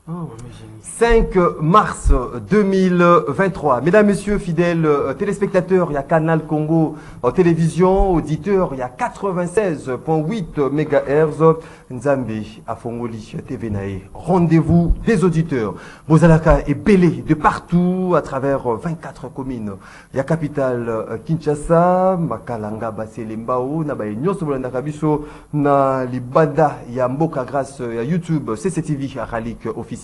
Oh, 5 mars 2023. Mesdames, Messieurs, fidèles téléspectateurs, il y a Canal Congo Télévision, auditeurs, il y a 96.8 MHz. Nzambi, Afongoli, TV Nae. Rendez-vous des auditeurs. Bozalaka est belé de partout à travers 24 communes. Il y a capitale Kinshasa, Makalanga, Baselembao, Nabaye Nyosobolanda Kabiso, na Libanda, il y a Mboka grâce à YouTube, CCTV, Ralik officiel.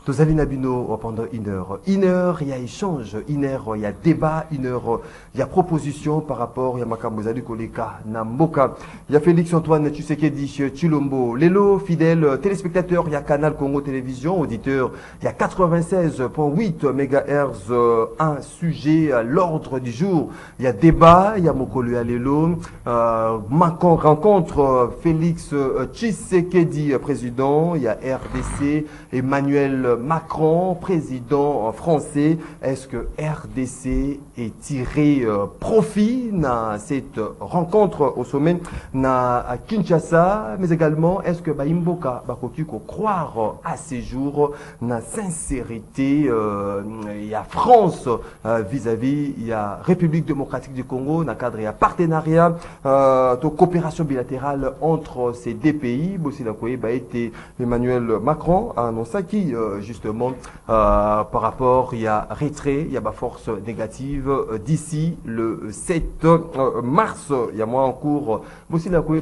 Tozali Nabino pendant 1 heure. 1 heure, il y a échange. 1 heure, il y a débat. 1 heure, il y a proposition par rapport à Makamozali Koleka, Namboka. Il y a Félix Antoine Tshisekedi, Chilombo. Lélo, fidèles téléspectateurs, il y a Canal Congo Télévision, auditeurs, il y a 96.8 MHz, un sujet à l'ordre du jour. Il y a débat, il y a Mokolu Lélo, Macron rencontre Félix Tshisekedi, président, il y a RDC, Emmanuel Macron, président français. Est-ce que RDC est tiré profit dans cette rencontre au sommet à Kinshasa, mais également est-ce que Baimboka Bakoki croire à ces jours na sincérité il y a France vis-à-vis il y a République démocratique du Congo dans cadre il y a partenariat de coopération bilatérale entre ces deux pays. Bossi Lakoye a été Emmanuel Macron a annoncé qui justement par rapport il y a retrait il y a force négative d'ici le 7 mars il y a moins en cours Bossi Lakoye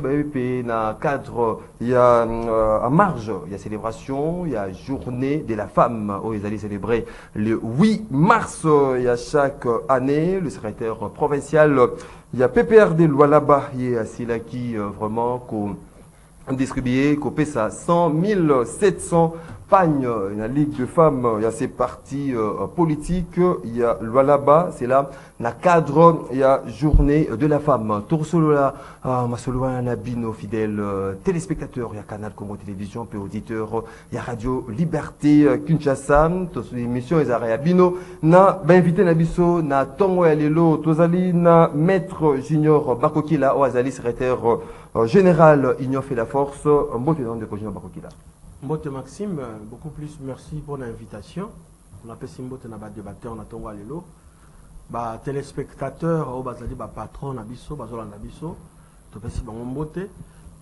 na cadre il y a à marge, il y a célébration, il y a journée de la femme où ils allaient célébrer le 8 mars, il y a chaque année, le secrétaire provincial, il y a PPRD Lualaba, il y a Sila qui vraiment qu'on distribué, qu'on paie ça 100 700 pagnes, la Ligue de femmes, il y a ces partis politiques, il y a Lualaba, c'est là, la cadre, il y a journée de la femme. Toursolola, Masoloa Nabino, fidèles téléspectateurs, il y a Canal Congo Télévision, puis auditeurs, il y a Radio Liberté Kinshasa, toutes les émissions, ils arrivent à Bino, na, invité Nabiso, na Tongo Alelo, Tozali, na Maître Junior Bakokila, Oazali, secrétaire général, Union fait la force, un bon ténor de Junior Bakokila. Mbote Maxime, beaucoup plus merci pour l'invitation. On appelle Simbote na débatteur na Tongo Alelo. Ba téléspectateurs au bazali ba patron nabiso bazola nabiso to pesi bango mbote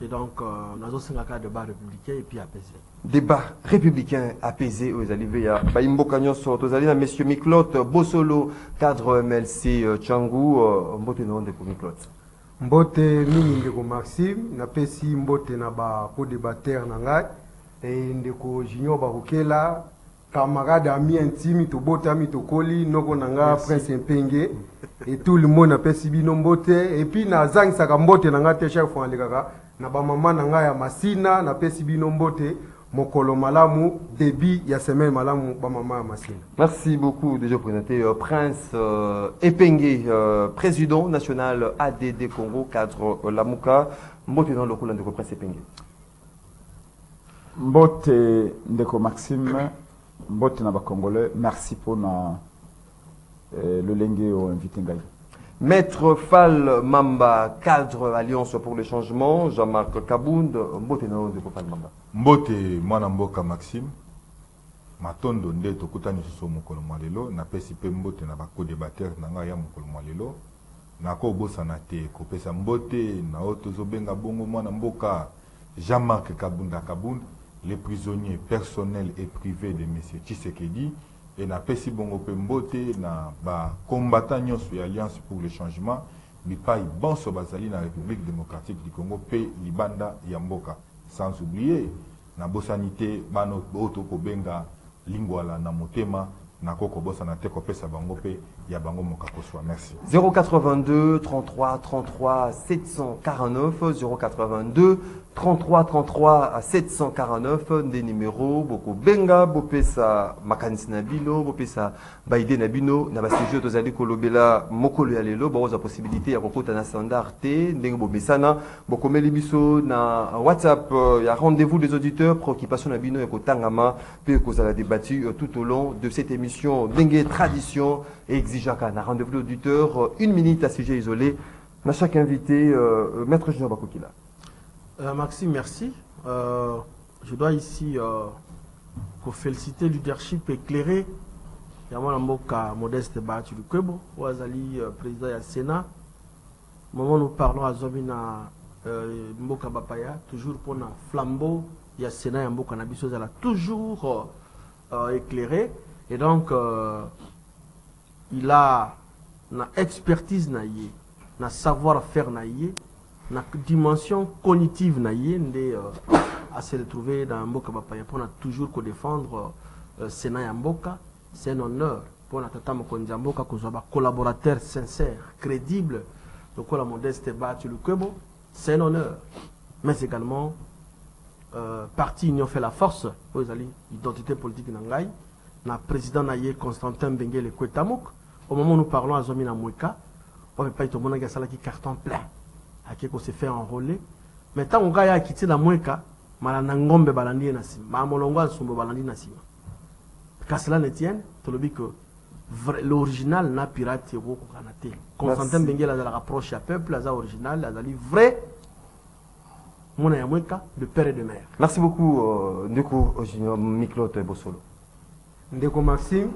et donc nazo singaka débat républicain et puis apaisé. Débat républicain apaisé aux alivés à Baimboka Nyonso tozali na monsieur Miklot Bosolo cadre MLC Tchangou mbote non de Miklot. Mbote mingi ndeko Maxime na pesi mbote na ba co-débatteur na ngai et ndeko Junior Bakokela camarade ami intime to botami to koli noko nanga Prince Mpenge et tout le monde appelle Sibino Mbote et puis na zang saka mbote nanga te chaque fois lekaka na ba mama nanga ya Masina na pesi Sibino Mbote mokolo malamu début ya semaine malamu ba mama ya Masina. Merci beaucoup déjà présenté Prince Epenge président national ADD Congo cadre Lamuka Mbote dans le coup de Prince Epenge. Mbote ndeko Maxime Mbote na ba Congolais, merci pour le lengue au invité Ngai. Maître Fall Mamba, cadre Alliance pour le changement, Jean-Marc Kabound, Mbote na de Fall Mamba. Mbote mwana mboka Maxime, matondo nde tokutani so mokolo malelo, na pesi pe mbote na ba co-débatteur na nga ya mokolo malelo. Na ko bosana te ko pesa mbote na otozo benga bongo mwana mboka Jean-Marc Kabound. Les prisonniers personnels et privés de M. Tshisekedi et na pesi bongo pe mbote na ba combattants sur Alliance pour le changement bipai bonso bazali na République démocratique du Congo pe libanda yamboka sans oublier na bosanité bano oto ko benga lingwala na motema na koko bosana te ko pesa bango pe ya bango mokakoswa. Merci. 082 33 33 749 082 33 33 à 749 des numéros beaucoup benga bopesa makanisi na bino bopesa baide na bino na basejo tozali kolobela mokolo ya lelo boza possibilité ya kokota na standard te ndenge bomesana bokomeli biso na WhatsApp ya rendez-vous des auditeurs préoccupation na bino ya kotangama pe kozala débattu tout au long de cette émission ndenge tradition et exigeaka na rendez-vous d'auditeurs 1 minute à sujet isolé na chaque invité maître Junior Bakokila. Maxime, merci. Je dois ici féliciter le leadership éclairé. Il y a un Modeste Baatu du Kwebo, Ouazali, président du Sénat. Au moment où nous parlons à Zomina Mboka Bapaya, toujours pour un flambeau, il y a Sénat et Mboka Nabiso, elle a toujours éclairé. Et donc, il a une expertise, une savoir-faire, une dimension cognitive, à se retrouver dans Mboka Bapaya pour toujours défendre Sénat et Mboka. C'est un honneur pour notre Mboka que soit collaborateur sincère, crédible, donc la Modeste Baatu le Kwebo. C'est un honneur, mais également parti Union fait la force. Vous avez l'identité politique Nangai, le président Naye Constantin Benguele Kwetamouk. Au moment où nous parlons à Zomina Moueka, on ne peut pas être au monde qui carton plein, à qui on s'est fait enrôler. Mais tant qu'on a quitté la Moueka, Malanangombe Balandi Nassima, Mamolongo Sombo Balandi Nassima. Qu'à cela ne tienne, tu le dis que l'original n'a pirate au Kanate. Constantin Benguele a la rapproche à peuple, a original, a vrai. Mon Amoueka, de père et de mère. Merci beaucoup, Ndeko Miklot Bosolo. Ndeko Maxime,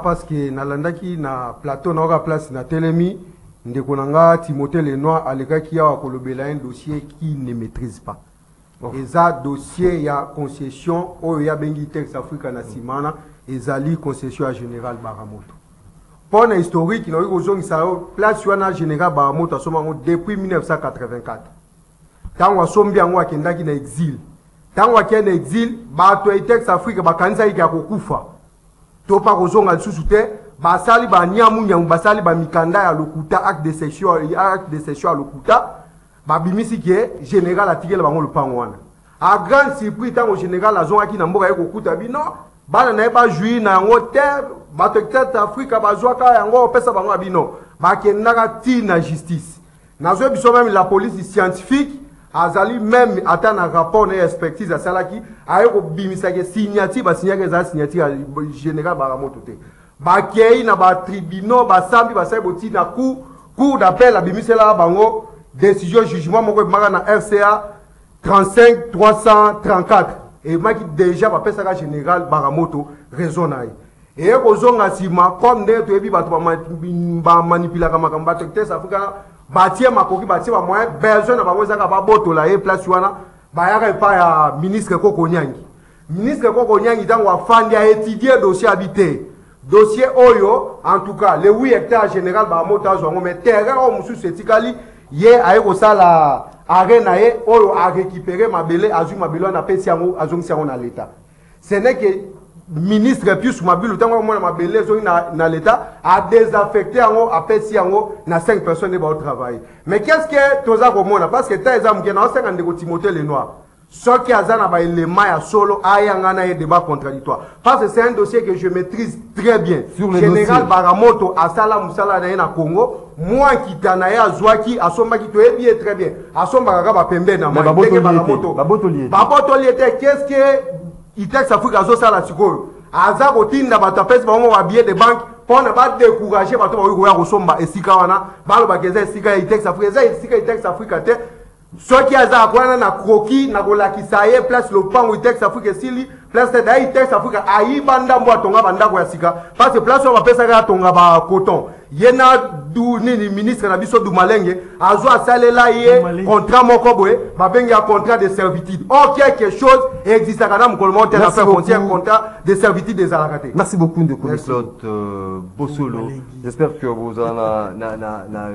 parce que nalandaki na plateau na place na telemi, Ndeko Nanga Timothée Lenoir alega qui a un dossier qui ne maîtrise pas. Et ça dossier il y a concession au ya bengi Tex Africa na Simana et zali concession général Baramoto. Pour un historique, il y a eu place général Baramoto depuis 1984. Tant que sombi yango akendaki na exil. Tant que akenda exil, ba to Tex Africa bakanza iki akokufa. To pa kozonga lisusu te, basali ba nyamu nyamu basali ba mikanda ya lokuta acte de session à lokuta. Babimisi qui est général atikela bango le pangwana. A grand surprise tant au général la zone qui na mboka yeko kuta bino, bana na ba jui na yango terre, ba to Africa ba zwaka yango pesa bango bino. Ba kendaka ti na justice. Na zo biso même la police scientifique azali même atteint un rapport na expertise à salaki ayeko bimisa ke signature ba signature za signature général Baramoto te. Ba kei na ba tribunal ba sambi ba sai boti na cour d'appel a bimisela bango décision jugement moko na RCA 35 334 et moi qui déjà va pesa général Baramoto raison na et kozonga sima comme nde to ebi bato ba manipula kama kamba Tex Africa batie makoki batie ba moyen besoin na bango zaka ba botola e place wana ba yaka pa ya ministre Koko Nyangi. Ministre Koko Nyangi tango afandi a étudier dossier habité. Dossier Oyo en tout cas le 8 hectares général Baramoto azongo mais terrain o musu setikali ye ayeko sala arena ye oyo a récupérer mabele azu mabelo na pesi yango azongisi yango na l'état. Ce n'est que ministre Pius Mabilu tango mona mabele zo na l'état a désaffecté yango a pesi yango na 5 personnes de ba travail. Mais qu'est-ce que toza ko mona parce que ta exemple ke na 50 de Timothée Lenoir. Ce qui a ba élément ya solo ayanga na débat contradictoire parce que c'est un dossier que je maîtrise très bien. Sur le général dossier. Baramoto asala musala na Congo moi qui tana ya zwaki asomba ki to bien très bien asomba ka ba pembe na moi Baboto lié qu'est-ce que Tex Africa zo sala sikoyo aza kotinda bato pesa bango ba billet de banque pour ne pas décourager bato ba ko ya kosomba esika wana balo ba keza esika Tex Africa esika Tex Africa te. Ce qui a zakwana na kroki na kolakisa ye place le pango Tex Africa sili place da Tex Africa ayi banda mbo atonga banda ko ya sika parce que place on pesa ka tonga ba coton yena du nini ministre na biso du Malenge azo asalela ye contrat moko boye ba bengi ya contrat de servitude or quelque chose existe kana mkolmo te na faire frontière contrat de servitude des alakate. Merci beaucoup de Claude Bosolo. J'espère que vous en na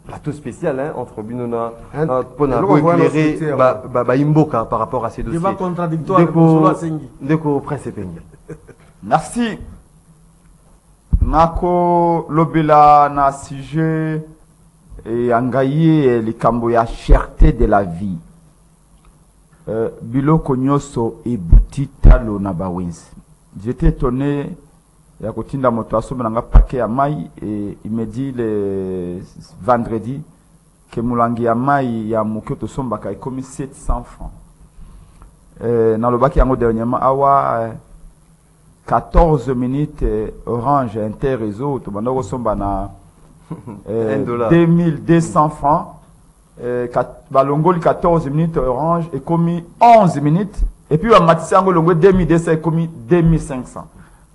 plateau spécial entre Binona pour éclairer Imboka par rapport à ces dossiers. Débat contradictoire. Ndeko Prince Penga. Merci. Nako lobela na sujet et angaye likambo ya cherté de la vie. Biloko nyoso ebuti talo na bawenzi. J'étais étonné ya kotinda moto asomba nga paquet ya mai et il me dit le vendredi que mulangi ya mai ya mukoto somba ka ekomi 700 francs. Na lobaki yango dernièrement awa 14 minutes Orange Interréseau to banda ko somba na $2200 francs. Balongoli 14 minutes Orange et commis 11 minutes Et puis, amatisi ango longo 2200 comme 2500.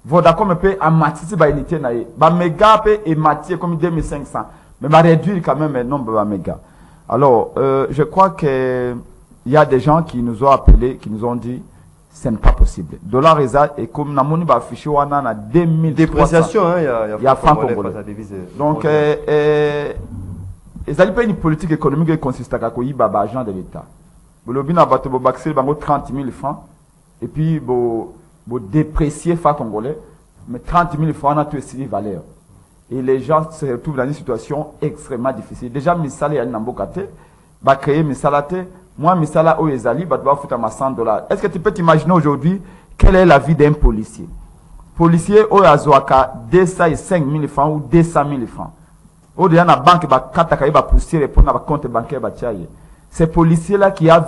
Vodacom peut amatisi ba unité na ye. Ba méga peut ématir comme 2500. Mais va réduire quand même le nombre de mégas. Alors, je crois que il y a des gens qui nous ont appelés, qui nous ont dit ce n'est pas possible. Dollar et comme Namoni va afficher wana na 2000 dépréciation, hein, il y a franc congolais. Donc, ils allaient pas une politique économique qui consiste à accueillir baba agent de l'État. Vous l'avez vu, vous baxer 30 000 francs et puis vous déprécier franc congolais, mais 30 000 francs on a tout essayé valeur. Et les gens se retrouvent dans une situation extrêmement difficile. Déjà, misala ya nambokate, va créer misalate. Moi, misala o ezali, va devoir foutre ma $100. Est-ce que tu peux t'imaginer aujourd'hui quelle est la vie d'un policier? Policier o azoaka 205 000 francs ou 200 000 francs. Au delà de la banque, va pousser répondre à compte bancaire, ces policiers-là qui a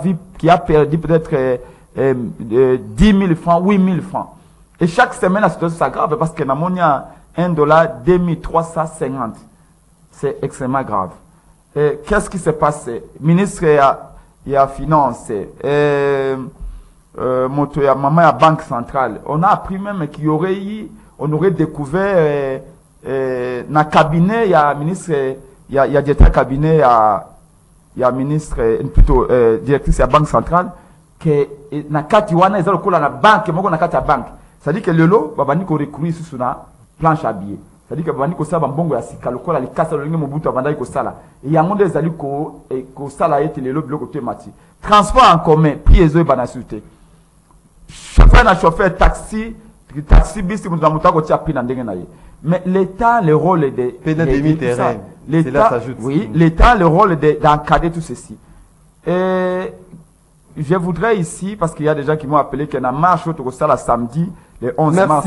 perdu peut-être 10 000 francs, 8 000 francs. Et chaque semaine, la situation s'aggrave parce que nous avons $1, 2350. C'est extrêmement grave. Qu'est-ce qui s'est passé? Ministre il y a finance, maman à banque centrale. On a appris même qu'il y aurait eu, on aurait découvert dans le cabinet, il y a ministre, il y a directeur cabinet, il y a ministre, plutôt directrice de la banque centrale, que na kati wana ils ont le la banque, moi na kati la banque. C'est-à-dire que le lot, babani ko recourir sur la planche à billets. C'est-à-dire que babani ko sala mbongo ya sika lokola li kasa lo ngemo butu abanda ko sala. Et ya monde ezali ko sala ete le lot biloko temati. Transport en commun, pièces et banasuté. Chauffeur taxi bis nous avons ko tia pina ndenge na ye. Mais l'État, le rôle est de l'État, oui, l'État, le rôle est d'encadrer tout ceci. Et je voudrais ici, parce qu'il y a des gens qui m'ont appelé qu'il y a une marche au la samedi, le 11 mars.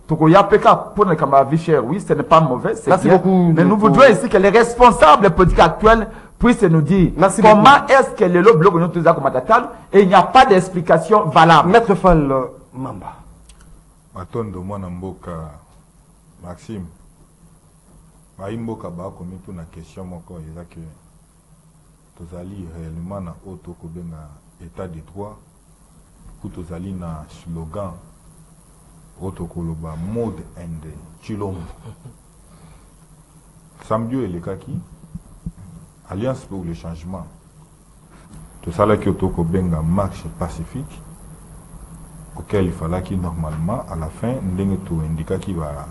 Pour le vie chère, oui, ce n'est pas mauvais. Merci beaucoup. Mais nous voudrions ici que les responsables politiques actuels puissent nous dire comment est-ce que le bloc nous a comme table et il n'y a pas d'explication valable. Maître Fall Mamba. Matondo mwana mboka Maxime. Mboka ba komi tout na question moko eza que tozali réellement na auto ko benga état de droit pour tozali na slogan auto koloba mode and chilombo. Samdio elekaki Alliance pour le changement. Tout ça là qui auto ko benga marche pacifique auquel il fallait qu'il normalement à la fin ndenge to indika qui va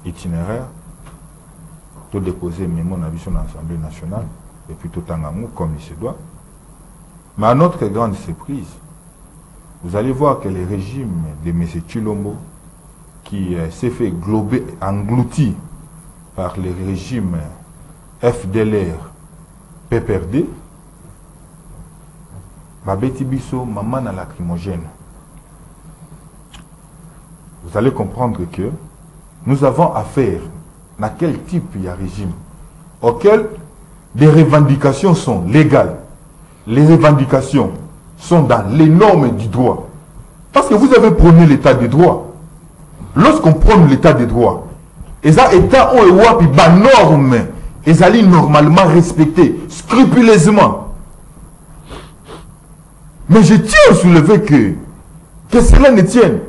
itinéraire tout déposer mémo na vision à l'Assemblée nationale et puis tout en comme il se doit. Mais à notre grande surprise, vous allez voir que le régime de M. Chilombo qui s'est fait englouti par le régime FDLR PPRD babeti biso maman na lacrymogène. Vous allez comprendre que nous avons affaire à quel type de régime auquel des revendications sont légales. Les revendications sont dans les normes du droit. Parce que vous avez prôné l'état de droit. Lorsqu'on prône l'état de droit, les États ont des normes, ils allaient normalement respecter scrupuleusement. Mais je tiens à soulever que cela ne tienne.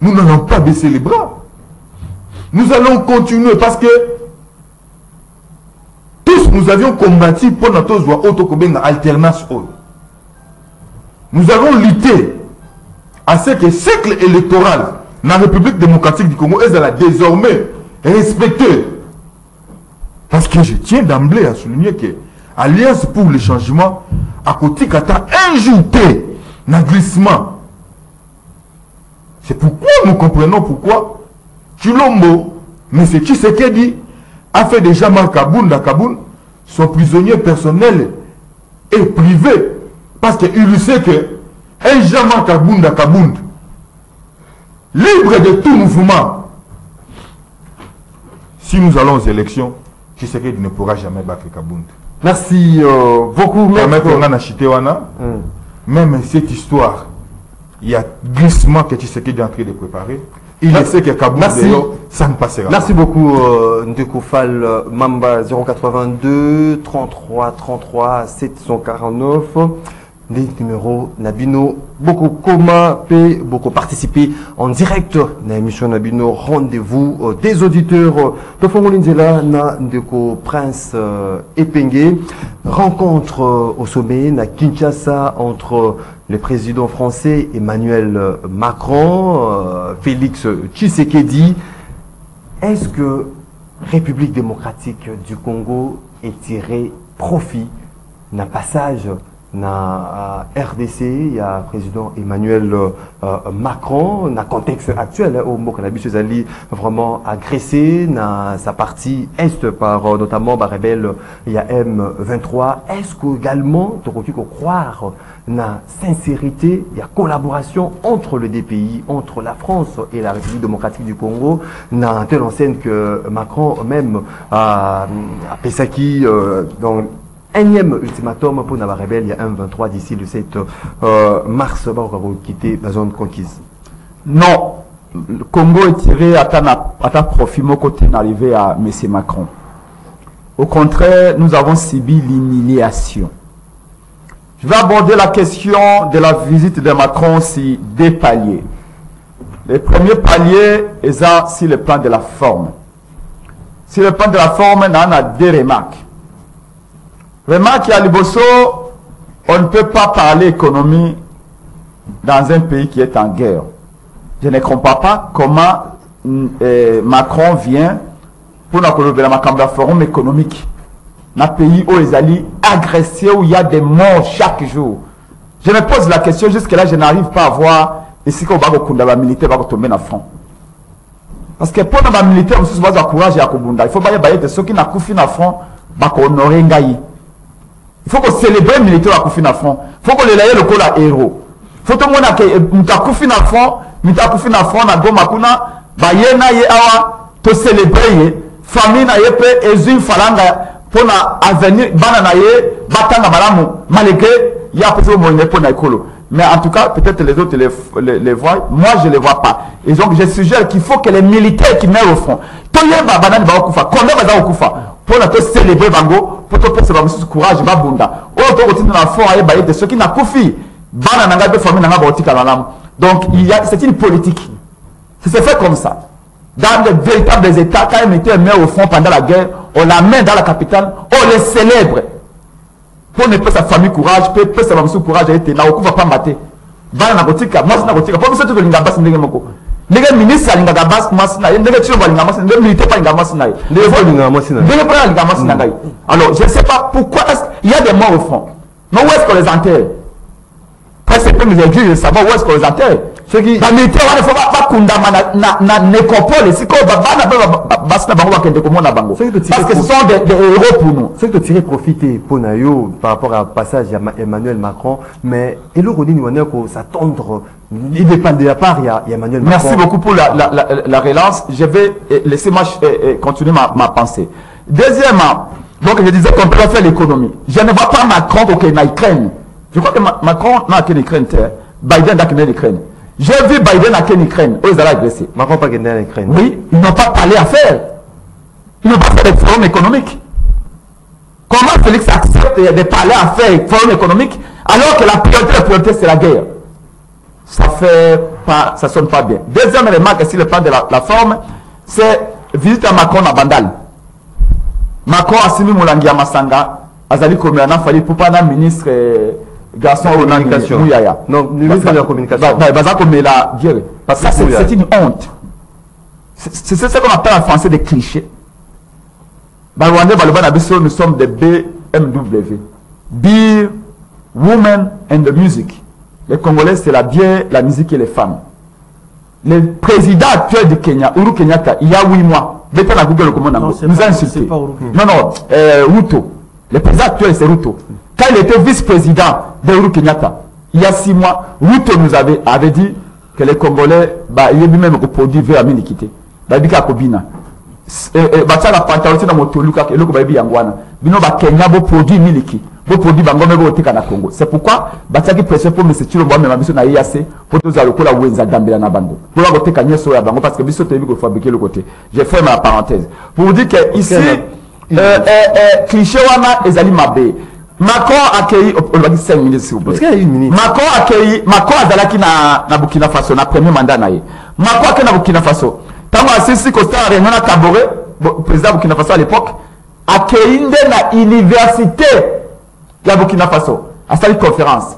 Nous n'allons pas baisser les bras. Nous allons continuer parce que tous nous avions combattu pour notre alternance. Nous avons lutté à ce que le cycle électoral dans la République démocratique du Congo est désormais respecté. Parce que je tiens d'emblée à souligner que Alliance pour le changement à côté kata injouté dans glissement. C'est pourquoi nous comprenons pourquoi Chilombo, M. Tshisekedi, a fait déjà mal Kabound son prisonnier personnel et privé. Parce qu'il sait que un Jean-Marc Kabound, libre de tout mouvement, si nous allons aux élections, Tshisekedi ne pourra jamais battre Kabound. Merci beaucoup, même cette histoire, il y a glissement que Tshisekedi est en train de préparer. Il sait que Kabound, ça ne passera pas. Merci beaucoup, Ndekoufal Mamba, 082 33 33 749. des numéros Nabino beaucoup comment peut beaucoup participer en direct dans l'émission Nabino rendez-vous des auditeurs de Fongolinzela na ndeko Prince Epengue rencontre au sommet na Kinshasa entre le président français Emmanuel Macron, Félix Tshisekedi. Est-ce que République démocratique du Congo est tiré profit d'un passage na RDC, il y a président Emmanuel Macron, dans le contexte actuel, au Mokanabi Sezali vraiment agressé, dans sa partie est par notamment par rebelle, il y a M23. Est-ce qu'également, tu peux croire na sincérité, il y a collaboration entre les deux pays, entre la France et la République démocratique du Congo, dans telle enseigne que Macron même a Pesaki dans énième ultimatum pour la rebelle, il y a un 23 d'ici le 7 mars, on va quitter la zone conquise. Non, le Congo est tiré à ta profit, mon côté d'arriver à M. Macron. Au contraire, nous avons subi l'humiliation. Je vais aborder la question de la visite de Macron sur deux paliers. Le premier palier est sur le plan de la forme. Sur le plan de la forme, on a deux remarques. Remarque à Liboso, on ne peut pas parler économie dans un pays qui est en guerre. Je ne comprends pas comment Macron vient pour la forum économique. Dans un pays où ils allaient agresser, où il y a des morts chaque jour. Je me pose la question, jusque-là, je n'arrive pas à voir ici qu'on va militaire va tomber dans le front. Parce que pour les militaires, il faut avoir courage et il faut que ceux qui n'ont pas dans le front, il faut qu'on célèbre les militaires à Koufi Nafron. Il faut qu'on les laisse le col à héros. Il faut que nous ayons Koufi Nafron, nous avons Koufi Nafron, nous avons Makuna, Bayena ye awa, to célébrer, famille na ye pe, ezui falanga, pour na avenir, banana ye, batanga balamu, malgré, il y a peut-être mon épaule na écolo. Mais en tout cas, peut-être les autres les voient, moi je ne les vois pas. Et donc je suggère qu'il faut que les militaires qui meurent au front, Toyeba banane ba okufa, combien va okufa, pour nous célébrer Bango, pour te faire ce courage, Babunda. Autant continuer dans le fond, de ceux qui n'ont pas fait, donc c'est une politique. C'est fait comme ça. Dans de véritables États, quand ils mettaient un maire au fond pendant la guerre, on l'amène dans la capitale, on les célèbre. Pour ne pas sa famille courage, pour sa famille courage, elle était là, on ne va pas mater. Dans la boutique, moi c'est la boutique. Pour ça, tu veux l'ingabas, les ministres sont là, les militaires sont là, alors je ne sais pas pourquoi il y a des morts au front. Mais où est-ce qu'on les enterre? Presque peu nous aiguilles de savoir où est-ce qu'on les enterre. Les militaires ne faut pas condamner na nécropole. C'est comme parce que ce sont des héros pour nous. C'est que tirer profiter pour Nayo par rapport à passage à Emmanuel Macron, mais et le Rodin que s'attendre, il dépend de la part, il y a Emmanuel Macron. Merci beaucoup pour la relance. Je vais laisser continuer ma pensée. Deuxièmement, donc je disais qu'on peut faire l'économie. Je ne vois pas Macron au Ukraine. Je crois que Macron n'a qu'une Ukraine, Biden n'a qu'une Ukraine. J'ai vu Biden à qu'une Ukraine, où ils allaient agresser. Macron n'a pas gagné en Ukraine. Oui, ils n'ont pas parlé à faire. Ils n'ont pas fait des forums économiques. Comment Félix accepte de parler à faire des forums économiques alors que la priorité c'est la guerre? Ça fait pas, ça sonne pas bien. Deuxième remarque, sur le plan de la forme, c'est visite à Macron à Bandal. Macron a signé Moulangia Massanga, Azali Komiana Fali pour pas un ministre garçon au communication. Non, ministre de la communication. C'est une honte. C'est ce qu'on appelle en français des clichés. Nous sommes des BMW. Beer, women and the music. Les Congolais, c'est la bière, la musique et les femmes. Le président actuel du Kenya, Uhuru Kenyatta, il y a 8 mois, nous a insulté. Non, Ruto. Le président actuel, c'est Ruto. Quand il était vice-président de Uhuru Kenyatta, il y a 6 mois, Ruto nous avait dit que les Congolais, il y a même produit vers Aminikité. Il y a Kobina. La pantalon dans mon toluka, et le Kobabi Yangwana. Bino ba Kenya, beau produit miliki. Beau produit Bangome, beau Tekana Congo. C'est pourquoi, Bataki pression pour M. Chilombo, même mission na IAC, pour tous les cola Wenza Dambela na Bango. Pour la côté Kanya Soya Bango, parce que Bisso Tébi faut fabriquer le côté. J'ai fait ma parenthèse. Pour vous dire que ici, cliché wana ezali mabe. Macron accueilli, on va dire 5 minutes s'il vous plaît. Parce qu'il y a 1 minute. Macron accueilli, Macron Azalaki na Burkina Faso, na premier mandat naïe. Macron accueilli na Burkina Faso. Tango Assisi Costa Réunion à Taboré, président Burkina Faso à l'époque, accueilli na université de Burkina Faso, à sa conférence.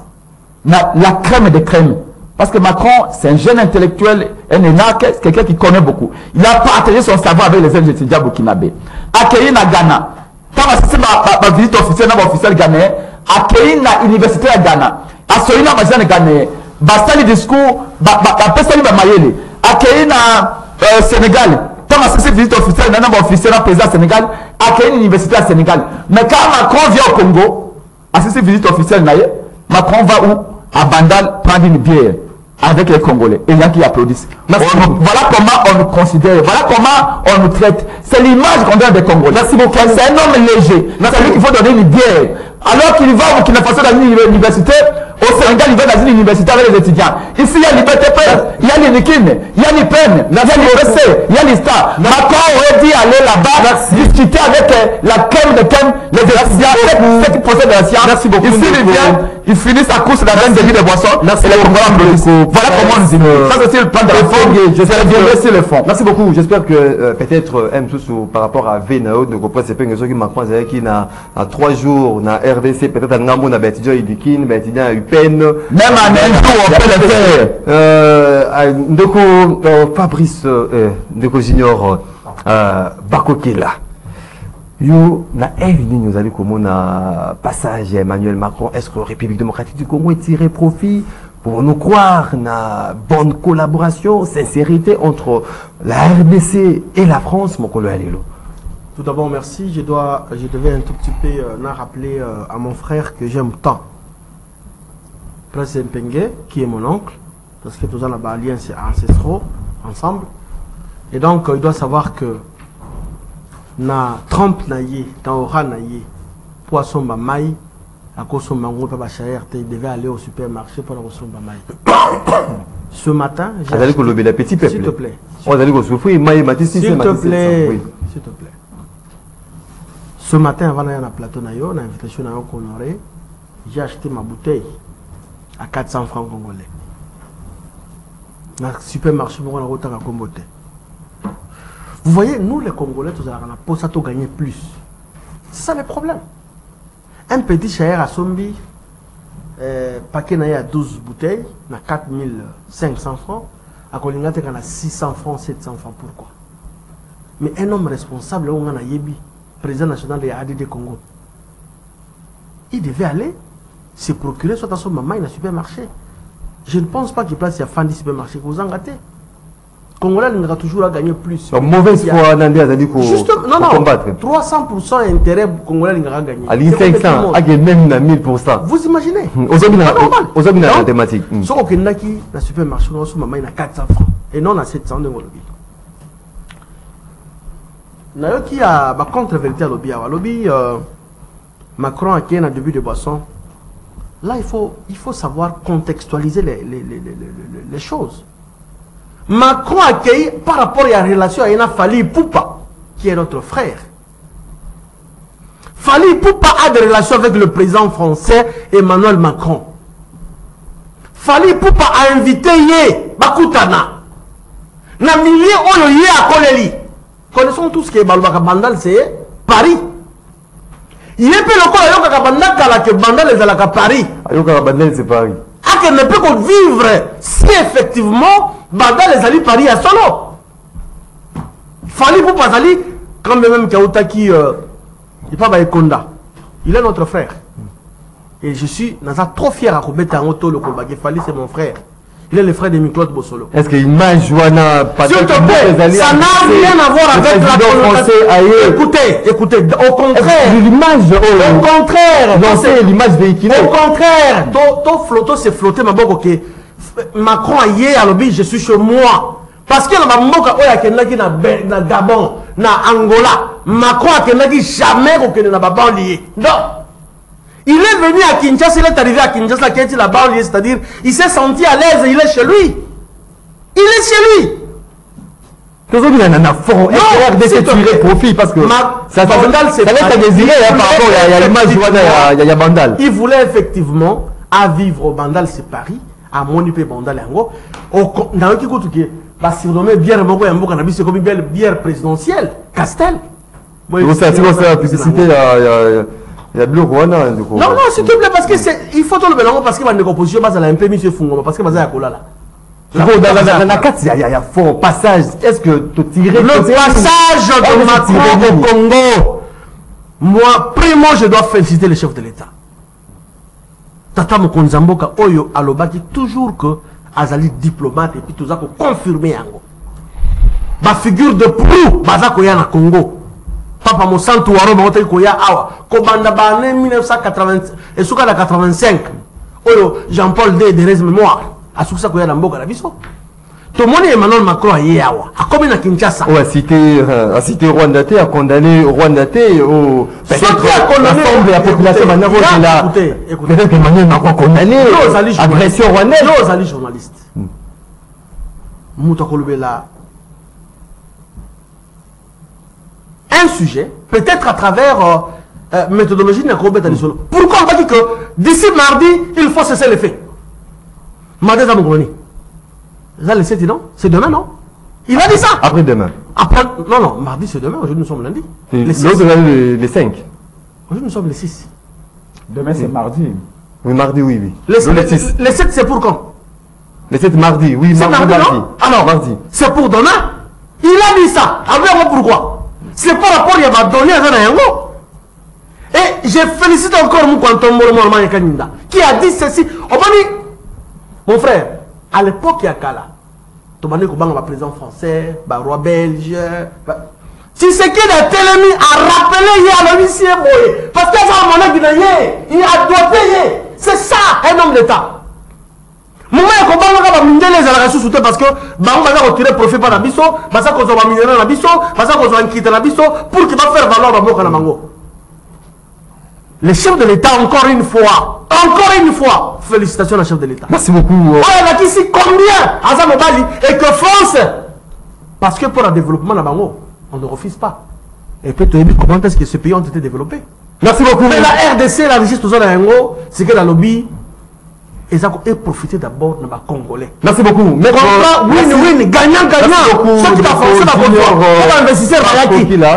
La crème des crèmes. Parce que Macron, c'est un jeune intellectuel, un énarque, quelqu'un qui connaît beaucoup. Il a partagé son savoir avec les jeunes étudiants burkinabés. Accueilli na Ghana. Tant que ma visite officielle, na officiel ghanéen, accueilli na université à Ghana. Assoyi na majane ghanéen. Bastali discours, bastali ba mayele. Accueilli na Sénégal. Tant que cette visite officielle, na officiel na président Sénégal, accueilli l'université à Sénégal. Mais quand Macron vient au Congo, à cette visite officielle naïe, Macron va où? À Bandal prendre une bière avec les Congolais et il y a qui applaudissent. Voilà comment on nous considère, voilà comment on nous traite. C'est l'image qu'on donne des Congolais. Merci beaucoup. C'est un homme léger. C'est lui qu'il faut donner une bière. Alors qu'il va au Burkina Faso dans une université, au Sénégal, il va dans une université avec les étudiants. Ici, il y a liberté presse, il y a les Nikine, il y a les peines, il y a les PC, il y a les stars. Macron aurait dit aller là-bas, discuter avec la crème de crème, les étudiants, ceux qui possèdent de la science. Merci beaucoup. Ici, il vient, il finit sa course dans un débit de boissons. Merci beaucoup. Voilà comment on dit. Ça, c'est le plan de la forme. J'espère bien laisser le fond. Merci beaucoup. J'espère que peut-être M. Soussou, par rapport à Vénao, ne comprend pas ce que Macron a dit à 3 jours, na RDC, peut-être à Ngambo, na Bétidia Idikin, Bétidia Upen. Même en un jour, on peut le faire. Ndeko Fabrice, Ndeko Junior, Bakokela. Yo, na RDC, nous allons comme un passage Emmanuel Macron. Est-ce que la République démocratique du Congo est tiré profit pour nous croire na bonne collaboration, sincérité entre la RDC et la France, mon collègue Alilo? Tout d'abord, merci. Je devais un tout petit peu rappeler à mon frère que j'aime tant. Prince Mpengue, qui est mon oncle, parce que tous en avons alliés ancestraux ensemble. Et donc, il doit savoir que na Trump naïe, dans Ora naïe, poisson bamaï, à cause de mango papa cher, il devait aller au supermarché pour la poisson bamaï. Ce matin, j'ai acheté... S'il te plaît. S'il te plaît. S'il te plaît. Ce matin, avant d'aller à la plateau naïo, na invitation naïo Honoré, j'ai acheté ma bouteille à 400 francs congolais. Dans le supermarché, pour on a comboté. Vous voyez, nous les Congolais, nous avons pour ça gagner plus. C'est ça le problème. Un petit chahère à Sombi, paquet à 12 bouteilles, à 4500 francs, à Kolingate, on a 600 francs, 700 francs. Pourquoi? Mais un homme responsable, on a Yebi, président national de ADD Congo, il devait aller se procurer soit à son maman dans le supermarché. Je ne pense pas qu'il place à fin du supermarché que vous en gâtez. Congolais, il aura toujours à gagner plus. Mauvaise foi, Nandé a dit qu'on combattre. 300% intérêt Congolais, il aura gagné. À 500, à même 1000%. Vous imaginez? Aux hommes, la thématique. Si on a dans le supermarché, son maman il a 400 francs. Et non, on a 700 de Molobi. Il y a qui a contre-vérité à lobby. Macron a qui un début de boisson. Là, il faut savoir contextualiser les choses. Macron a accueilli par rapport à la relation avec Fali Poupa, qui est notre frère. Fali Poupa a des relations avec le président français Emmanuel Macron. Fali Poupa a invité Yé Bakutana. Na milieu oyo Yé a Koleli. Connaissons tous ce qui est Bandal, c'est Paris. Il est plus le cas de Bandal est à Paris. Bandal, c'est Paris. Ah, qu'elle ne peut que vivre si effectivement Bandal est allé Paris à solo. Fali pour Pazali, quand même Kautaki, il n'est pas Baekonda. Il est notre frère. Et je suis trop fier à Kobeta en auto le combat. Fali, c'est mon frère. Il est le frère de Miklot Bossolo. Est-ce qu'il mange Joana? S'il te plaît, ça n'a rien à voir avec la connotation. Écoutez, au contraire. L'image. Au contraire. Non, c'est l'image véhiculée. Au contraire. Ton flotto, c'est flotté, ma boque, ok. Macron a hier à l'objet, je suis chez moi. Parce que ma boque, il y a quelqu'un qui na Gabon, na Angola. Macron a quelqu'un qui jamais aucun n'a pas lié. Non. Il est venu à Kinshasa, il est arrivé à Kinshasa, qui est la banlieue, c'est-à-dire, il s'est senti à l'aise, il est chez lui. Il est chez lui. Aujourd'hui, il y en a fort. RDC tiré profit parce que ça laisse à désirer par rapport à l'image il y a Bandal. Il voulait effectivement à vivre au Bandal, c'est Paris, à Monipé Bandal Yango. Dans le Kikotu qui est surnommé bière Moko Yambo Cannabis, c'est comme une belle bière présidentielle, Castel. C'est la publicité, il y a Bleu Rwanda. Non, s'il te plaît, parce que il faut tout le mélange parce qu'il va une composition, parce qu'il a un peu mis ce fond, parce qu'il va y avoir là. Dans la carte, il y a fort passage. Est-ce que tu tirais le passage de Macron au Congo? Moi, primo, je dois féliciter le chef de l'État. Tata Mokonzamboka Oyo Alobaki toujours que Azali diplomate et puis tout ça pour confirmer Yango. Ma figure de proue, Bazako ya na Congo. Papa Monsanto Waro Baote Koya Awa. Kobanda Bane 1980 et Souka la 85. Oyo Jean-Paul D. Derez Mémoire. À Souka Koya na Mboka la Biso. Tout le monde Emmanuel Macron a Yawa. A combien à Kinshasa? Ouais, a cité Rwanda, a condamné Rwanda au. Peut-être de la population maintenant peut-être qu'Emmanuel Macron a condamné agression rwandaise. Nos alliés journalistes. Mouta Kolobela. Un sujet, peut-être à travers méthodologie de pourquoi on va dire que d'ici mardi, il faut cesser les faits? Mardi, ça me non? C'est demain, non? Il a dit ça. Après demain. Après, non, mardi c'est demain, aujourd'hui nous sommes lundi. Les 5. Aujourd'hui nous sommes les 6. Demain c'est mardi. Oui, mardi, oui. Les 7 c'est pour quand? Les 7 mardi, oui, mardi. Alors, mardi. C'est pour demain? Il a dit ça. Alors pourquoi? C'est par rapport à ma donné à Zanayango. Et je félicite encore mon quantum qui a dit ceci. Mon frère, à l'époque, il y a Kala. Tu as dit que le président français, le roi belge. Si c'est qu'il a télé à rappeler, il y a le lycée. Parce qu'il y a un monnaie guinéen. Il a doté. C'est ça, un homme d'État. Moi, je comprends que les alarations sautent parce que Bango va retirer profit par la bisso, parce qu'on va minérer la bisso, parce qu'on va quitter la bisso, pour qu'il va faire valoir la Moka Namango. Le chef de l'État, encore une fois, félicitations au chef de l'État. Merci beaucoup. Il a ici combien Azam Bali et que France, parce que pour le développement de Bango, on ne refuse pas. Et puis, tu as vu comment est-ce que ces pays ont été développés. Merci beaucoup. Mais la RDC, la richesse, tout ça, c'est que la lobby. Et profiter d'abord de ma Congolais. Merci beaucoup. Win, gagnant. Ceux qui français va investisseur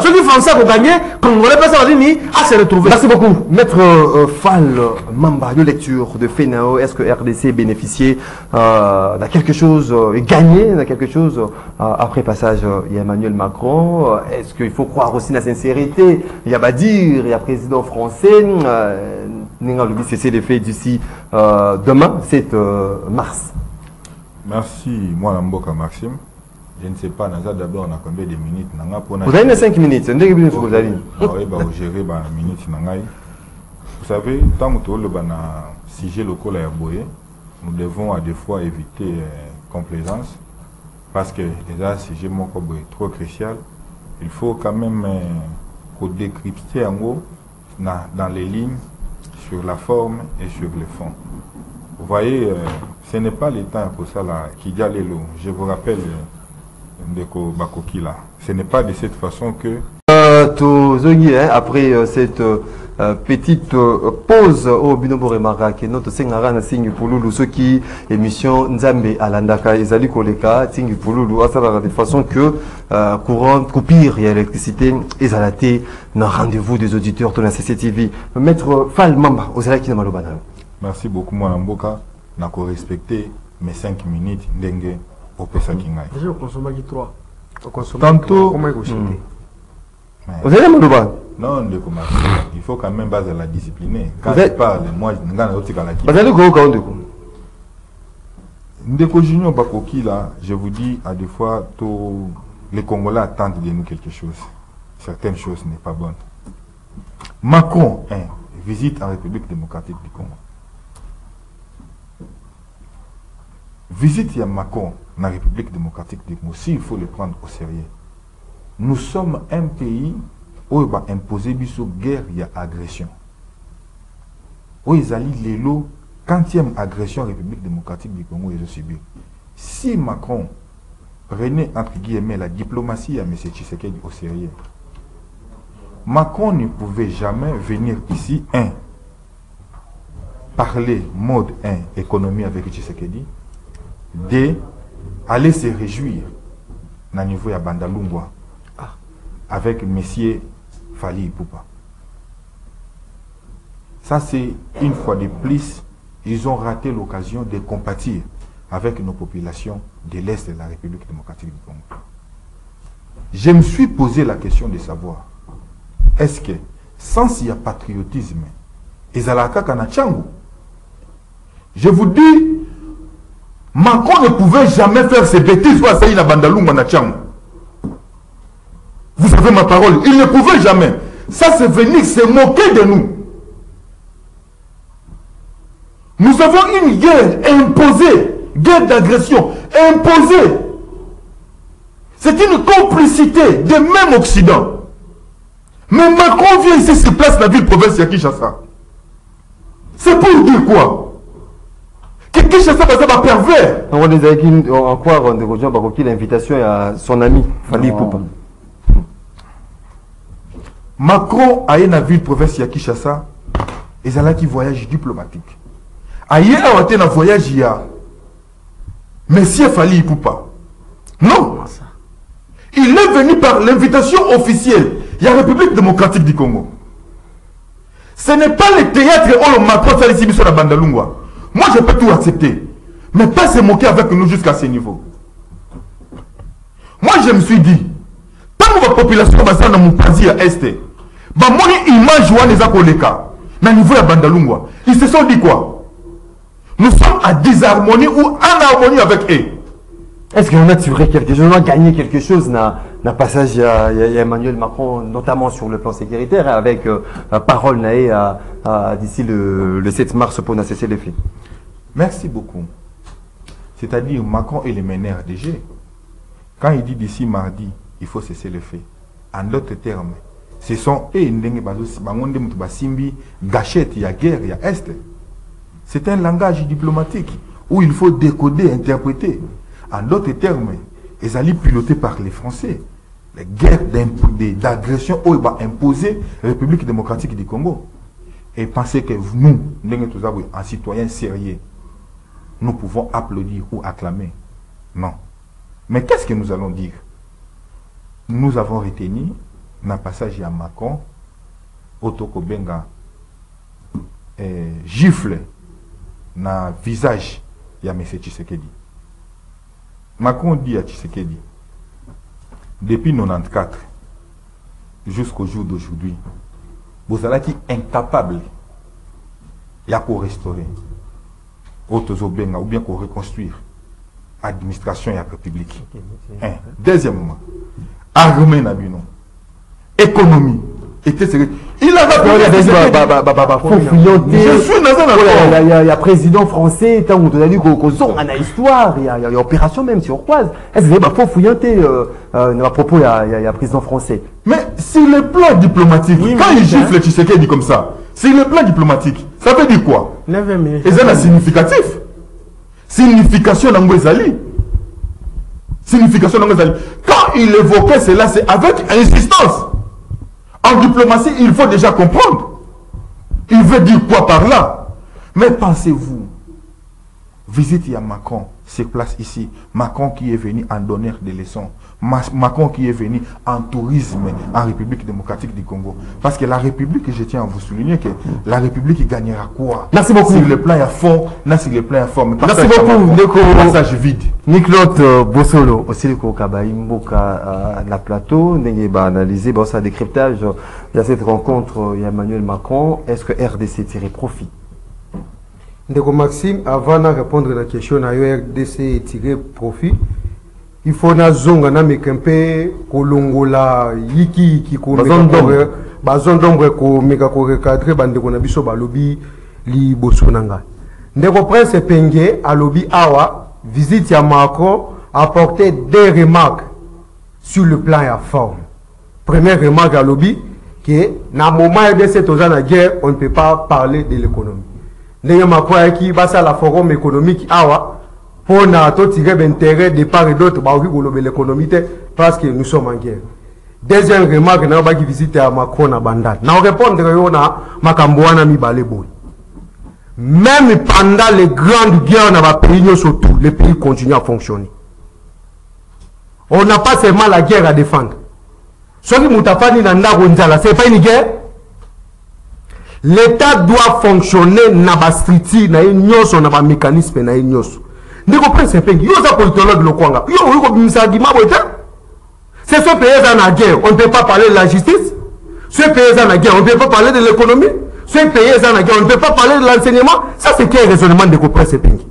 ceux qui français vont gagner, Congolais à se retrouver. Merci beaucoup. Maître Fall Mamba, de lecture de FENAO, est-ce que RDC bénéficiait de quelque chose, gagné de quelque chose après passage il y a Emmanuel Macron? Est-ce qu'il faut croire aussi la sincérité? Il y a Badir, il y a président français. N'inga le cesser les faits d'ici demain, 7 mars. Merci, moi Namboka Maxime. Je ne sais pas, d'abord on a combien de minutes. Vous avez 5 minutes, vous avez gérer minutes. Vous savez, tant que nous avons un sujet local à Boye, nous devons à des fois éviter complaisance parce que déjà, si j'ai mon trop crucial, il faut quand même décrypter en gros dans les lignes, sur la forme et sur le fond. Vous voyez, ce n'est pas l'État pour ça là qui gagne l'eau. Je vous rappelle Ndeko Bakokila. Ce n'est pas de cette façon que après cette petite pause au Binobore Marake, notre Sengara Singi Pululu, ce qui émission Nzambe Alandaka Ezali Koleka, Singi Pululu, à ça de façon que courant, coupure et électricité, Ezalate, dans rendez-vous des auditeurs de la CCTV. Maître Fall Mamba, Ozalaki Namalobana. Merci beaucoup, moi Namboka. N'a qu'à respecter mes 5 minutes d'engue au Pesakingai. Déjà, on consomme 3. Tantôt. Comment il Vous avez Maloba? Non, il faut quand même baser la discipline. Quand je parle, moi, je Ndeko Junior Bakoki là, je vous dis à des fois, les Congolais attendent de nous quelque chose. Certaines choses n'est pas bonne. Macron, visite en République démocratique du Congo. Visite à Macron dans la République démocratique du Congo, aussi il faut le prendre au sérieux. Nous sommes un pays où il va imposer une guerre, il y a agression. Où ils allient les lots, 40e agression République démocratique du Congo, ils ont subi. Si Macron prenez entre guillemets la diplomatie à M. Tshisekedi au sérieux. Macron ne pouvait jamais venir ici, parler mode économie avec Tshisekedi, aller se réjouir au niveau de Bandalungwa avec M. Fali Ipupa. Ça, c'est une fois de plus, ils ont raté l'occasion de compatir avec nos populations de l'Est de la République démocratique du Congo. Je me suis posé la question de savoir, est-ce que, sans s'il y a patriotisme, je vous dis, Macron ne pouvait jamais faire ces bêtises ou essayer la Bandalunga na Tchango. Vous avez ma parole, il ne pouvait jamais. Ça, c'est venir se moquer de nous. Nous avons une guerre imposée, guerre d'agression imposée. C'est une complicité de même Occident. Mais Macron vient ici, se place dans la ville-province de Kinshasa. C'est pour dire quoi? Que Kinshasa va être pervers. On va encore l'invitation à son ami Fali Ipupa. Macron a une ville-province de Kinshasa et c'est là qui voyage diplomatique. Ailleurs, on a un voyage, il y a Monsieur Fali Ipupa. Non. Il est venu par l'invitation officielle. Il y a la République démocratique du Congo. Ce n'est pas le théâtre où le Macron fait ici sur la Bandalungwa. Moi, je peux tout accepter. Mais pas se moquer avec nous jusqu'à ce niveau. Moi, je me suis dit, tant que la population va dans mon pays à Est, bah, mon image ou les akoleka, na niveau de Bandalungwa, ils se sont dit quoi? Nous sommes à disharmonie ou en harmonie avec eux. Est-ce qu'on a tiré quelque chose, on a gagné quelque chose dans le passage à Emmanuel Macron, notamment sur le plan sécuritaire, avec parole naée d'ici le 7 mars pour cesser les faits? Merci beaucoup. C'est-à-dire Macron est le meneur des jeux. Quand il dit d'ici mardi, il faut cesser les faits. En d'autres termes, ce sont eux qui gâchette, il y a guerre, il y a Est. C'est un langage diplomatique où il faut décoder, interpréter. En d'autres termes, ils allaient piloter par les Français. Les guerres d'agression où il va imposer la République démocratique du Congo. Et penser que nous, en citoyens sérieux, nous pouvons applaudir ou acclamer. Non. Mais qu'est-ce que nous allons dire? Nous avons retenu, dans le passage à Macron, Otoko Benga, gifle dans le visage de M. Tshisekedi. Macron dit à Tshisekedi, depuis 1994 jusqu'au jour d'aujourd'hui, vous êtes incapable de restaurer ou bien de reconstruire l'administration et la République. Deuxièmement, armée nabino, économie. Il a il y a président français, tant qu'on a dit qu'on a histoire, il y a opération même sur Croise. Est-ce que faut fouillanter à propos il y a président français? Mais sur le plan diplomatique, quand il gifle Tshisekedi comme ça, sur le plan diplomatique, ça veut dire quoi? Et c'est un significatif. Signification dans Mbezali. Signification dans Mbezali. Quand il évoquait cela, c'est avec insistance. En diplomatie, il faut déjà comprendre. Il veut dire quoi par là? Mais pensez-vous, visite à Macron, se place ici. Macron qui est venu en donneur des leçons. Macron qui est venu en tourisme en République démocratique du Congo. Parce que la République, je tiens à vous souligner que la République gagnera quoi? Merci beaucoup. Sur le plan à fond, sur le plan à forme. Merci beaucoup. Passage vide. Nicolas Bossolo, aussi le Kabaïmboka na plateau, n'est analysé, ça décryptage. Il y a cette rencontre, il y a Emmanuel Macron. Est-ce que RDC tirait profit? Ndeko Maxime, avant de répondre à la question, RDC tirer profit. Il faut na zonga na mekempe kolongola yiki ki ko bazon d'ombre ko meka ko recadrer bande ko na biso balobi li bosonanga. Ndeko Prince Penge alobi awa visite ya Macron apporter des remarques sur le plan et forme. Première remarque alobi que na moment de cette na guerre on ne peut pas parler de l'économie. Ndenge Macron qui va à la forum économique awa pour tirer l'intérêt de part et d'autre de l'économie parce que nous sommes en guerre. Deuxième remarque, nous avons visité à Macron à Bandal. Nous répondons à Makambouana Mibalebo. Même pendant les grandes guerres dans les pays, surtout, les pays continuent à fonctionner. On n'a pas seulement la guerre à défendre. Ce qui Moutafani Nanda Gonzala, ce n'est pas une guerre. L'État doit fonctionner dans la structure, dans le mécanisme, dans le Vous comprenez, vous êtes politologue le Kwanga. C'est ce pays dans la guerre, on ne peut pas parler de la justice. Ce pays dans la guerre, on ne peut pas parler de l'économie. Ce pays dans la guerre, on ne peut pas parler de l'enseignement. Ça, c'est quel raisonnement de comprendre ce pays.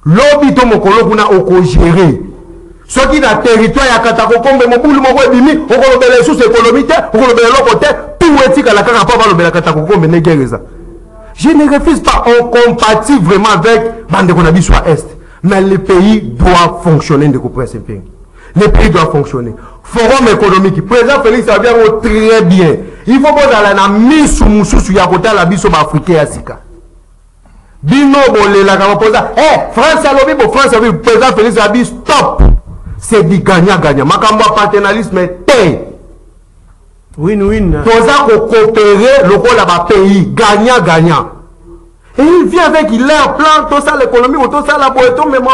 L'obito mokolo kuna oko gérer. Ce qui dans le territoire, il y a Katakokombe, Moboul, Mokobimi, on va les sources économiques, on va le côté, tout éthique à la Katakokombe, la Katakokombe, Negereza. Je ne refuse pas, on compatit vraiment avec Bandekonabi soit Est. Mais le pays doit fonctionner de comprendre ce pays. Le pays doit fonctionner. Forum économique, président Félix ça vient très bien. Il faut que vous ayez mis sous moussou sur Yakota la biso africain à Sika. Bino bolé la caposa. France a lobby pour France a vu président Félix a dit stop. C'est du gagnant-gagnant. Makamba partenarialisme est win-win. Toza ko coopérer le rôle à pays gagnant-gagnant. Et il vient avec il a un plan, tout ça l'économie, tout ça la boîte, mais moi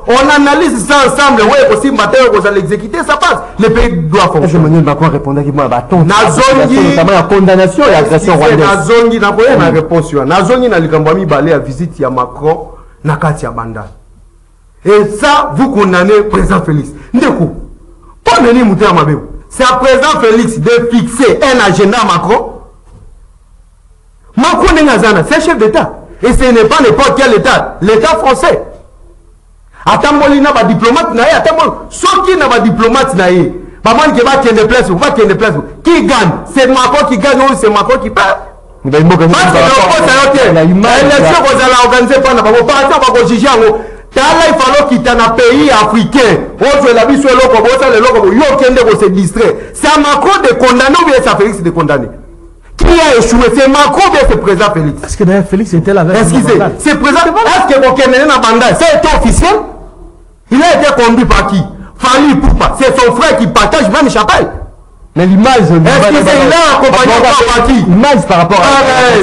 on analyse ça ensemble, ouais, aussi matin on va l'exécuter, ça passe. Le pays doit fonctionner. Emmanuel Macron répondait qu'il m'a battu. Notamment la condamnation et l'agression rwandaise. Nazongi n'a pas une réponse. Nazongi n'a l'ikambami balé à visite à Macron, Nakati à Banda. Et ça, vous condamnez président Félix. Ndeko, pas venir monter à Mabéo. C'est à président Félix de fixer un agenda à Macron. Macron c'est chef d'État. Et ce n'est pas n'importe quel État. L'État français. Attends-moi, il n'a pas de diplomate. Attends-moi, ceux qui n'ont pas de diplomate, pas mal qui va qu'il y ait des places ou pas qu'il y ait des places. Qui gagne? C'est Macron qui gagne ou c'est Macron qui perd? Parce que l'élection qu'on a organisée pendant la partie, on va juger en haut. Il faut quitter un pays africain. On se l'a vu sur le loco, on se distrait. C'est à Macron de condamner ou bien c'est à Félix de condamner? Qui a échoué? C'est Macron ou bien c'est président Félix? Est-ce que d'ailleurs Félix était là? Excusez, c'est président. Est-ce que Bokene n'a pas c'est officiel? Il a été conduit par qui? Fali Poupa. C'est son frère qui partage même chapelle. Mais l'image, est-ce qu'il a accompagné par qui? L'image par rapport à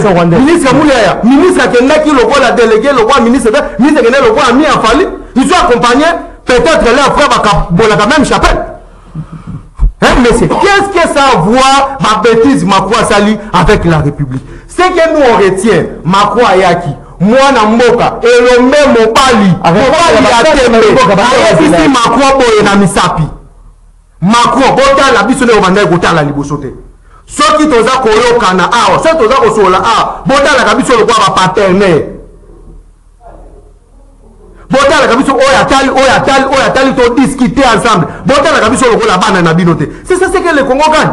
la rwandaise. Ministre Moulaya, ministre qui le roi l'a délégué, le roi ministre le roi a mis en Fali. Ils sont accompagnés, peut-être leur frère va la même chapelle. Mais qu'est-ce que ça voit ma bêtise Macron Sali avec la République? C'est que nous on retient Macron Ayaki, moi na Moka, et le même Mopali, Mopali Macron boye na misapi. Macron, bota la biso ne obanda kota la libosote. Ceux qui toza koyoka na awa, ceux toza kosola awa, bota la biso le kwa partenaire. Bota la kabiso oyatali to discuter ensemble. Bota la kabiso le la bana na binote. C'est ça c'est que le Congo gagne.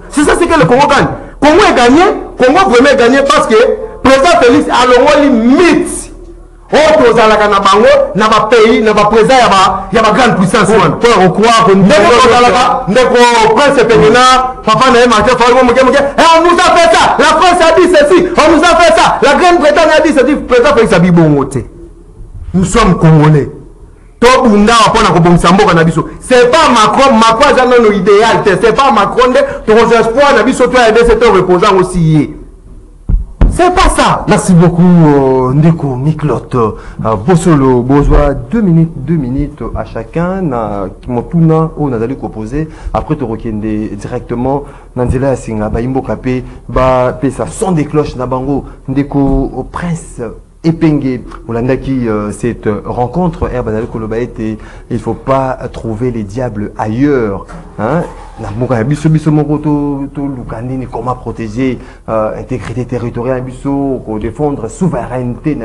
C'est ça c'est que le Congo gagne. Congo est gagné, Congo vraiment gagné parce que président Félix a le limite. Autre la kana bango na ba pays na ba président ya ba grande puissance one. Pour croire que ndeko prince Pénina, papa na Martin Fayou on nous a fait ça. La France a dit ceci, on nous a fait ça. La Grande-Bretagne a dit ceci, président Félix a dit bongote. Nous sommes Congolais. C'est pas Macron est dans idéal. C'est pas Macron de ton espoir, toi aider cet reposant aussi. C'est pas ça. Merci beaucoup, Ndeko Miklot. Bosolo, Bozoa, 2 minutes à chacun. Kimotuna, on a d'aller proposer. Après, tu rekende directement. Nanzela Singa, Baimbo Kapé, Pesa, son des cloches, Nabango, Ndeko Prince. Epenge, Oulandaki, cette rencontre, Herbanal Kolobaete, il ne faut pas trouver les diables ailleurs. Hein? Comment protéger intégrité territoriale, défendre souveraineté.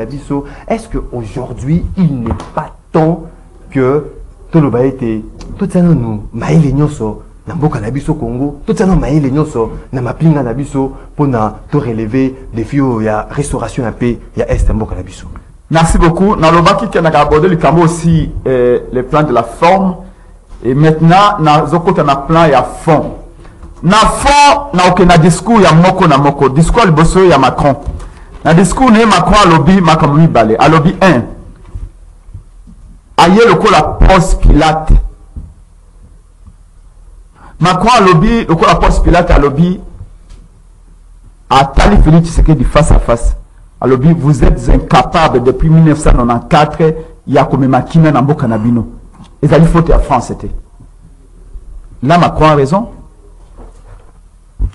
Est-ce qu'aujourd'hui, il n'est pas temps que Tolobaete, tout ça nous, maïlenyoso, Namboka Nabiso Congo, tout ça non maïle nyoso, Namapinga Nabiso, pour te relever les filles, il y a restauration à paix, il y a Est Namboka Nabiso. Merci beaucoup. Dans le baki qui a abordé le Cambo aussi le plan de la forme. Et maintenant, dans le plan, il y a fond. Dans le fond, il y a aucun discours, il y a moko na moko. Discours, il y a Macron. Dans le discours, il y a Macron à lobby, Macron balé. À lobby 1. aye lokola Ponce Pilate. Macron a lobby, lokola Ponce Pilate a lobby, a Tali Félix Tshisekedi face à face. A lobby, vous êtes incapables depuis 1994, il y a comme Makina Nambo Kanabino. Et ça, il faut que la France était. Là, Macron a raison.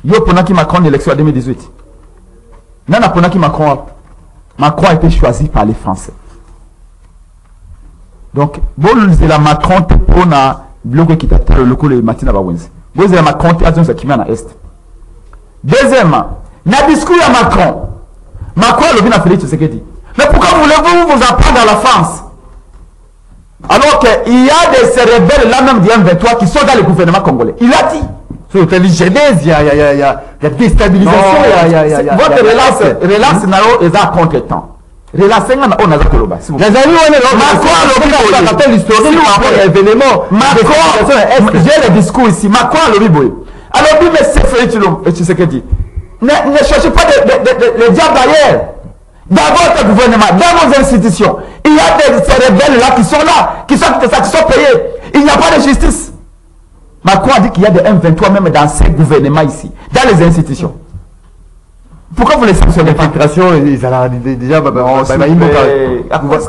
Yo, pendant qu'il Macron l'élection en 2018. Nana, pendant qu'il Macron a été choisi par les Français. Donc, bon, c'est la Macron pour na bloc qui t'a le coup le matin à Bawenzi. Bon, c'est la Macron qui a besoin de à est. Deuxièmement, na discours à Macron. Macron le vient à Félix Tshisekedi. Mais pourquoi voulez-vous vous apprendre à la France? Alors qu'il y a des rebelles là même du M23 qui sont dans le gouvernement congolais. Il a dit. C'est une genèse, il y a déstabilisation. Votre relance n'a pas contre-temps. Relance n'a pas contre-temps. Macron, j'ai le discours ici. Macron a le boy. Alors, oui, mais c'est Félix Tshisekedi. Ne cherchez pas les diables ailleurs. Dans votre gouvernement, dans vos institutions, il y a des rebelles là qui sont là, qui sont payés. Il n'y a pas de justice. Macron a dit qu'il y a des M23 même dans ces gouvernements ici, dans les institutions. Pourquoi vous les sanctionnez pas? L'infiltration, déjà,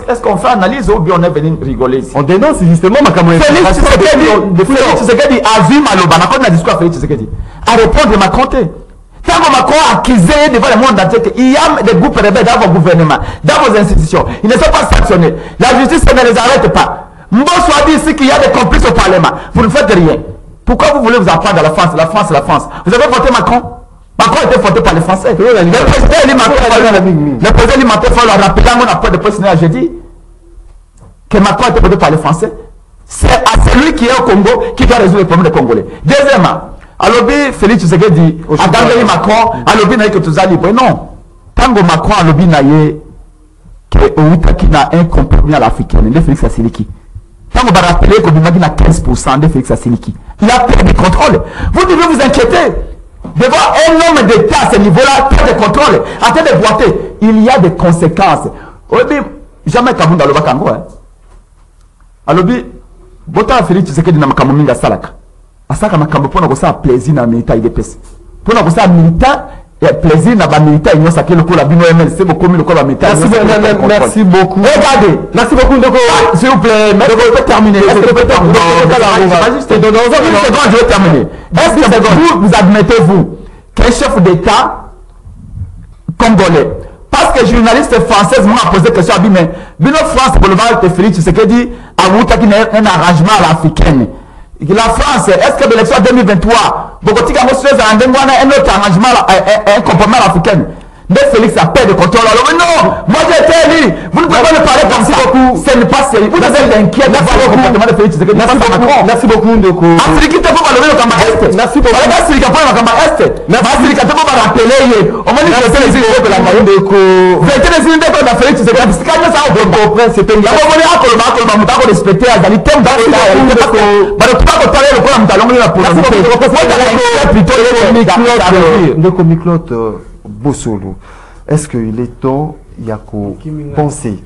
est-ce qu'on fait analyse ou bien on est venu rigoler ici? On dénonce justement ma caméra. Félix Tshisekedi a vu Maloba, on a discours à Félix Tshisekedi, à répondre de Macron. Tant que Macron a accusé devant le monde entier qu'il y a des groupes rebelles dans vos gouvernements, dans vos institutions, ils ne sont pas sanctionnés. La justice ne les arrête pas. Mbosso a dit ici qu'il y a des complices au Parlement. Vous ne faites rien. Pourquoi vous voulez vous apprendre à la France, la France, la France? Vous avez voté Macron? Macron a été voté par les Français. Le président alimentaire, il faut le rappeler, on a pas de presse jeudi, que Macron a été voté par les Français. C'est à celui qui est au Congo qui doit résoudre les problèmes des Congolais. Deuxièmement, alors Félix Tshisekedi a gagné Macron, alors bien que tout ça libre. Non. Tant que Macron a lobby naïe que Ouitaki n'a un compromis à l'Africaine, de Félix Asiliki. Tant qu'on va rappeler que Bimagi n'a 15% de Félix Asiliki. Il a perdu le contrôle. Vous devez vous inquiéter. Devant un homme d'État à ce niveau-là, perdre le contrôle, en train de boiter, il y a des conséquences. Jamais Kabunda le Bakango. Alors, Bota Félix Tshisekedi n'a pas mis à Salaka. Asaka makambo pona kosa plaisir na milita IDPS. Pona kosa milita et plaisir na ba milita inyo sake le la bino MLC beaucoup le la milita. Merci beaucoup. Regardez, merci beaucoup Ndoko. S'il vous plaît, mais je peux terminer. Est-ce que je peux terminer? Je vais terminer. Est-ce que vous admettez vous qu'un chef d'État congolais, parce que journaliste française m'a posé question à Bimé, Bino France pour le mal de Félix Tshisekedi a voulu un arrangement à l'africaine. La France, est-ce que l'élection 2023, Bogotika Moussouez a un autre arrangement, un compromis africain? Mais Félix a peur de contrôle. Alors, non, moi j'ai été élu. Vous ne pouvez pas me parler comme ça. Ce n'est pas sérieux. Vous êtes inquiet de voir le comportement de Félix. Merci beaucoup, Ndoko. Afrique, tu peux pas lever le Kamba Est. Merci beaucoup. Afrique, tu peux pas le Kamba Est. Afrique, tu peux pas rappeler. On m'a dit que c'est les îles de la Maï. Vous êtes les îles de la Félix. C'est comme ça. On comprend. C'est un gars. On va dire que le Marco, le Moutako, respecter la qualité de la réalité. Mais le pas que tu as le problème, tu as l'onglet la police. Ndoko Miklote. Bossolo, est-ce qu'il est temps, il y a qu'à penser,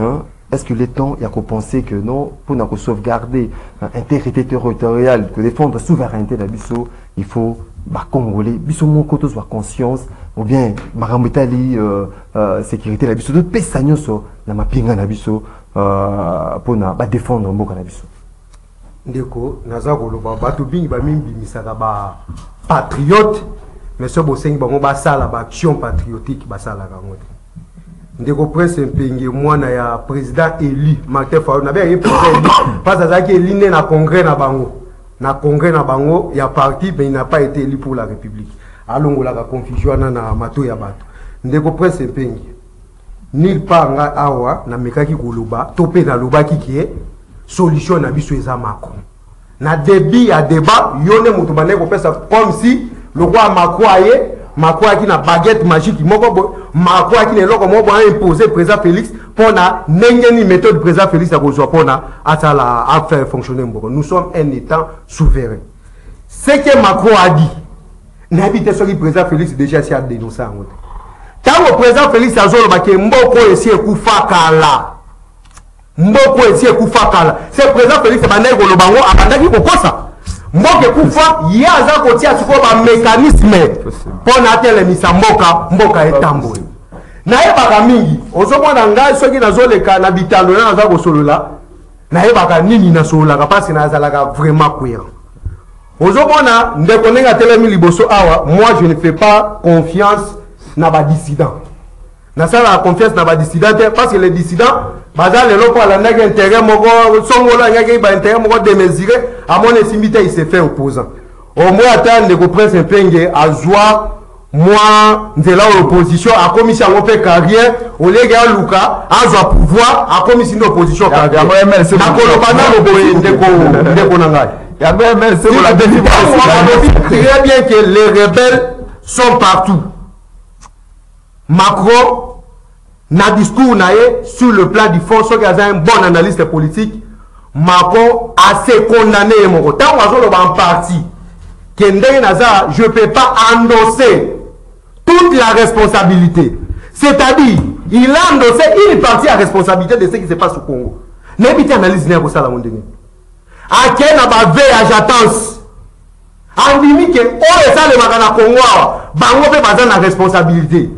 hein? Est-ce qu'il est temps, il y a qu'à penser que non, pour nous sauvegarder l'intégrité territoriale, que défendre la souveraineté de Bisso, il faut Congolais, Bisso mon côté soit conscience, ou bien Maramutali sécurité de Bisso, d'autres pesagnos sur la mapinga de Bisso pour nous défendre un boka de Bisso. Ndeko, nazako loba bato bingi ba mimbi misaka ba patriote. Mais ce beau seigneur, on va ça la action patriotique, bah ça la gamote. Ndeko prince Mpenge, moi na ya président élu, Martin Fayulu, na bien un président élu, parce que ça qui est liné na congrès na bango, il y a parti, mais il n'a pas été élu pour la République. Alors on la confusion na mato ya bato. Ndeko prince Mpenge, nil part nga awa na mekaki koloba, topé na loba qui est solution na biso eza Macron. Na débit à débat, yone mutu bané ko pesa comme si le roi Macron qui na baguette magique, Macron qui n'est là comme on imposé président Félix pour na n'engeni méthode président Félix à cause pour na à faire fonctionner. Nous sommes un État souverain. Ce que Macron a dit, n'habite sur le président Félix déjà s'y a dénoncé. Tant que le président Félix a dit que Mboko essaie de faire kala. mboko esi ekufa kala se président Félix bandaki koloba ngo abandaki kokosa mboka ekufa ye aza kotia sikoyo bamécanisme mpo na atelemisa mboka etambola nayebaka mingi ozomona ngai soki nazoleka na bitando na naza kosolola nayebaka nini nasololaka mpasi nazalaka vraiment cohérent ozomona ndeko ndenge atelemi liboso awa moi je ne fais pas confiance na badissident nasalaka confiance na badissident te parce que les dissidents baza lelo mpo alandaki intérêt moko songolo angaki baintérêt moko démesuré amona esimbi te il se fait opposant au moins ata ndeko prince mpenge azwa mwa nzela oyo opposition akomisi yango mpe carrière oleki aluka azwa pouvoir akomisi nde opposition carrière nakoloba nano boye ndeko na ngai très bien que les rebelles sont partout. Macron na discours naé sur le plan du fond, ce qui a un bon analyste politique, Macron a se condamné mon tant en partie que je ne peux pas endosser toute la responsabilité. C'est-à-dire, il a endossé une partie de la responsabilité de ce qui se passe au Congo. N'ébite analyse n'est pas ça la monde. À quel veille j'attends en limite que oh ça le magana Congo bango pe baza na responsabilité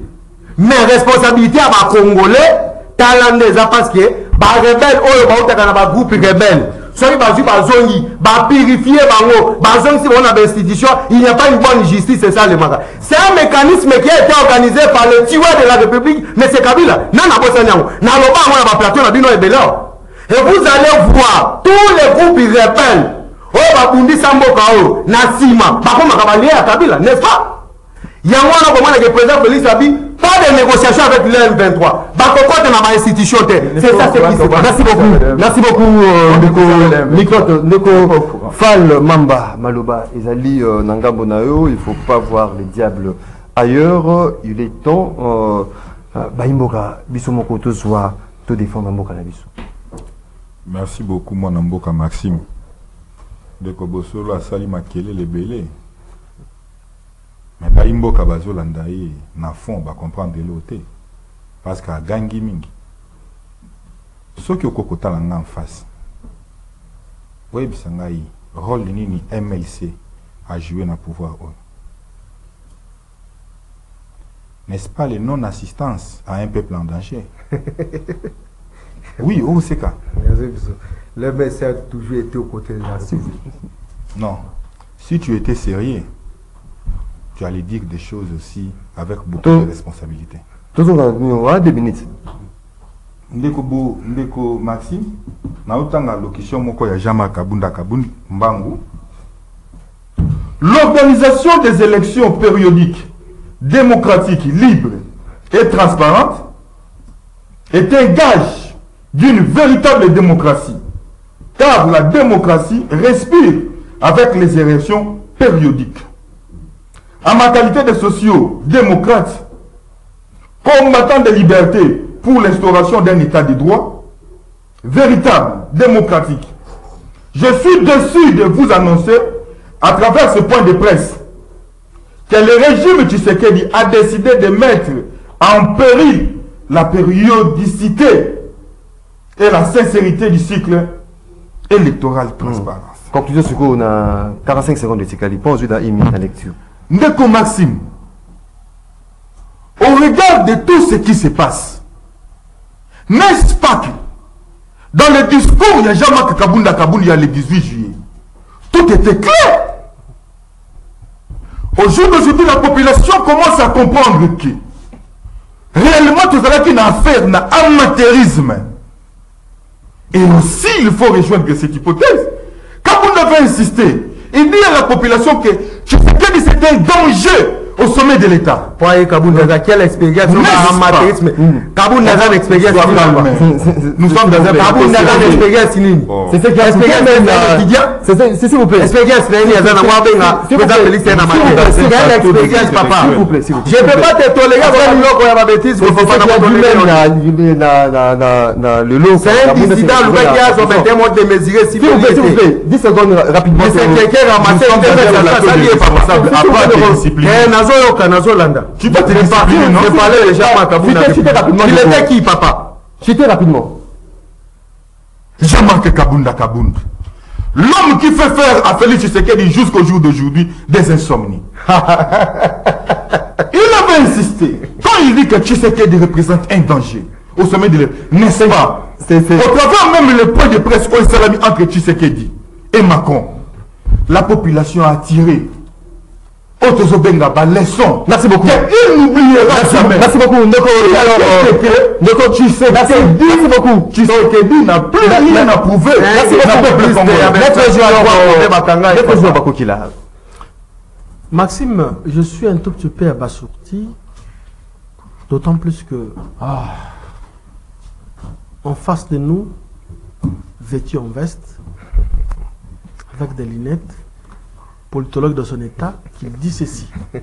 mais responsabilité à ba congolais talandeza parce que ba rebelle oh ba utaka na ba groupe rebelle soki bazu bazongi ba purifier bango bazongi si on a institution il n'y a pas une bonne justice c'est ça le magana c'est un mécanisme qui a été organisé par le tueur de la République mais c'est Kabila nana bosanyango na loba ngo na ba plateau na bino ebela. Et vous allez voir tous les groupes rebelles. Oh, Babundi Samboka, oh, Nassima, Bakoma Kabali à Kabila, n'est-ce pas? Il y a un président Félix Abi, pas de négociation avec l'M23. Bakoko de ma institution. C'est ça ce qui se passe. Merci beaucoup. Merci beaucoup, Neko Fall Mamba Maloba. Ezali Nangambo Nayo, il ne faut pas voir les diables ailleurs. Il est temps, Baimboka, Bissomoko, Tozwa, te défendre Mboka Nabiso. Merci beaucoup, mon Mboka Maxime. De Kobosolo a sali makele le belé. Mais pas Mboka Bazolandaye, na fond, va comprendre l'autre. Parce qu'à Gangi Mingi, ce qui est au Kokota en face, oui, Bisangaï, rôle ni MLC a joué dans le pouvoir. N'est-ce pas les non-assistance à un peuple en danger? Oui, où c'est ça? Le MLC a toujours été aux côtés de la République. Non. Si tu étais sérieux, tu allais dire des choses aussi avec beaucoup de responsabilité. Toujours dans 2 minutes. Ndeko Maxime, na utanga locution moko ya Jama Kabunda Kabundi Mbangu. L'organisation des élections périodiques, démocratiques, libres et transparentes est un gage d'une véritable démocratie. Car la démocratie respire avec les élections périodiques. En ma qualité de socio-démocrate, combattant des libertés pour l'instauration d'un état de droit, véritable, démocratique, je suis déçu de vous annoncer, à travers ce point de presse, que le régime Tshisekedi a décidé de mettre en péril la périodicité et la sincérité du cycle électoral transparent. Conclusion sur quoi on a 45 secondes de Tikali. Pas ensuite à la lecture. Ndeko Maxime, au regard de tout ce qui se passe, n'est-ce pas que dans le discours, il y a Jean-Marc Kabunda Kabundi le 18 juillet, tout était clair. Au jour d'aujourd'hui, la population commence à comprendre que réellement, tout cela qui n'a affaire n'a amateurisme. Et aussi, il faut rejoindre cette hypothèse. Kabunda va insister. Il dit à la population que c'était un danger au sommet de l'État. Kabunda, quelle expérience amateurisme. Kabunda a une expérience. Nous sommes dans un Kabunda a une expérience. C'est ce qui a expérience. C'est s'il vous plaît. Expérience, papa. Je ne peux pas te tolérer à la bêtise. C'est un dissident, le gars qui a son bêtement démesuré. S'il vous plaît, 10 secondes rapidement. C'est quelqu'un ramassé. Tu peux te discipliner, non? Il était qui, papa? Chutez rapidement. Jean-Marc Kabunda Kabunda. L'homme qui fait faire à Félix Tshisekedi jusqu'au jour d'aujourd'hui des insomnies. Il avait insisté. Quand il dit que Tshisekedi représente un danger au sommet de l'Europe, n'est-ce pas? Au travers même le point de presse au Salami entre Tshisekedi et Macron, la population a tiré Merci beaucoup. Il n'oubliera jamais. Merci beaucoup. Merci beaucoup. Tshisekedi n'a plus rien à prouver. Merci beaucoup. Maxime, je suis un tout petit peu abasourdi, d'autant plus que en face de nous, vêtu en veste, avec des lunettes, politologue de son état, qui dit ceci. Le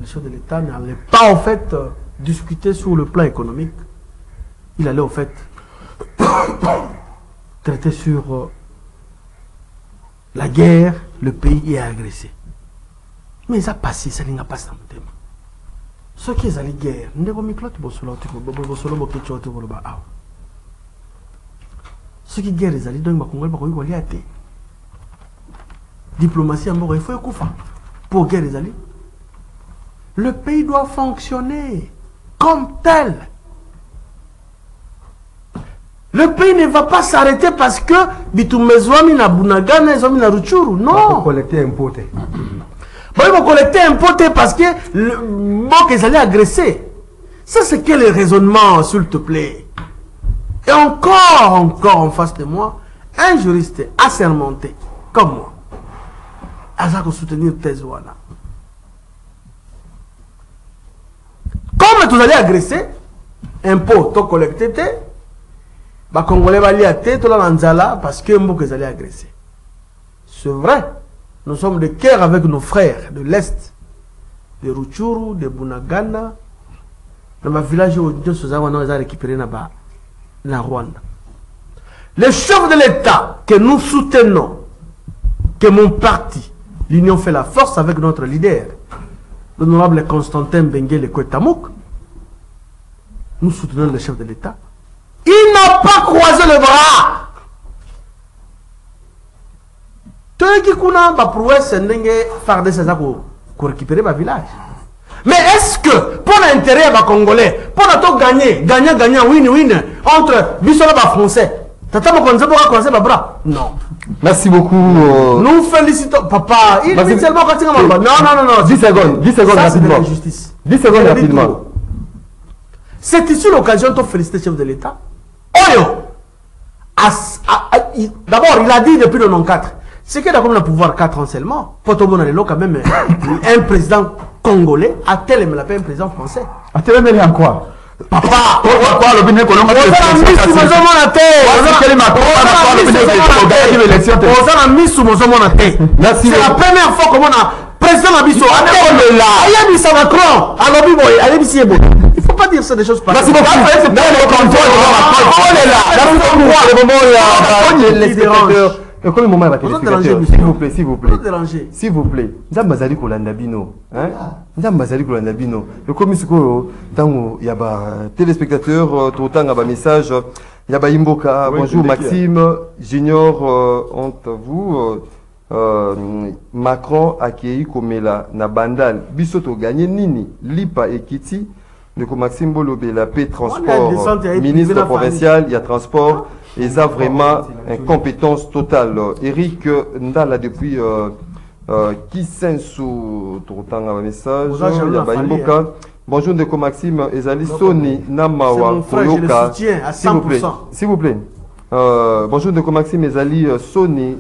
chef de l'État n'allait pas en fait discuter sur le plan économique. Il allait en fait traiter sur la guerre, le pays est agressé. Mais ça a passé, ça n'a pas passé dans le thème. Ce qui est la guerre, ce qui est guerre, les alliés, donc il diplomatie à mort, il faut faire pour guerre les alliés. Le pays doit fonctionner comme tel. Le pays ne va pas s'arrêter parce que bitumezwami na bunagana ezwami na ruchuru. Non. Collecter impôt. Ils vont collecter impôt parce que le bon qu'ils allaient agresser. Ça c'est quel est le raisonnement, s'il te plaît. Et encore en face de moi, un juriste assermenté comme moi. À soutenir Tezuana. Comme vous allez agresser, impôt, to collecté, bah Congolais va aller à tête, parce que vous allez agresser. C'est vrai, nous sommes de cœur avec nos frères de l'Est, de Rutshuru, de Bunagana, dans ma village où nous avons récupéré la Rwanda. Les chefs de l'État que nous soutenons, que mon parti, l'Union fait la force avec notre leader, l'honorable Constantin Benguele Kwetamouk. Nous soutenons le chef de l'État. Il n'a pas croisé le bras. Tout qui kuna ba prouver sendenge farder ses pour récupérer ma village. Mais est-ce que pour l'intérêt des Congolais, pour notre gagner, win entre Bissola et Français, Tata Mokonze pour croiser le bras? Non. Merci beaucoup. Nous félicitons. Papa, il dit seulement quand il non. 10 secondes rapidement. 10 secondes rapidement. C'est ici l'occasion de féliciter le chef de l'État. D'abord, il a dit depuis le 94. C'est qu'il a comme le pouvoir 4 ans seulement. Pour tout le monde, quand même, un président congolais a tel un président français. A tel en quoi? Papa, pourquoi le Bénin colombe a c'est la première fois qu'on a président Nabiso Macron. Il faut pas dire ça des choses pareilles. Merci beaucoup. Comme moment s'il vous plaît. Nzambazali kolanda bino, hein? Nzambazali kolanda bino. Comme siko tango yaba téléspectateurs totanga ba message yaba Imboka. Bonjour Maxime Junior, honte vous. Macron accueilli Komela na bandal biso to gagné nini lipa ekiti de Maxime Bolobé la paix transport ministre provincial il y a transport et ça vraiment une compétence totale. Eric Ndala depuis Kisensu totanga un message il y a Imboka. Bonjour de Maxime Ezali Soni Namawa Koyoka s'il vous plaît. Bonjour de Maxime Ezali Soni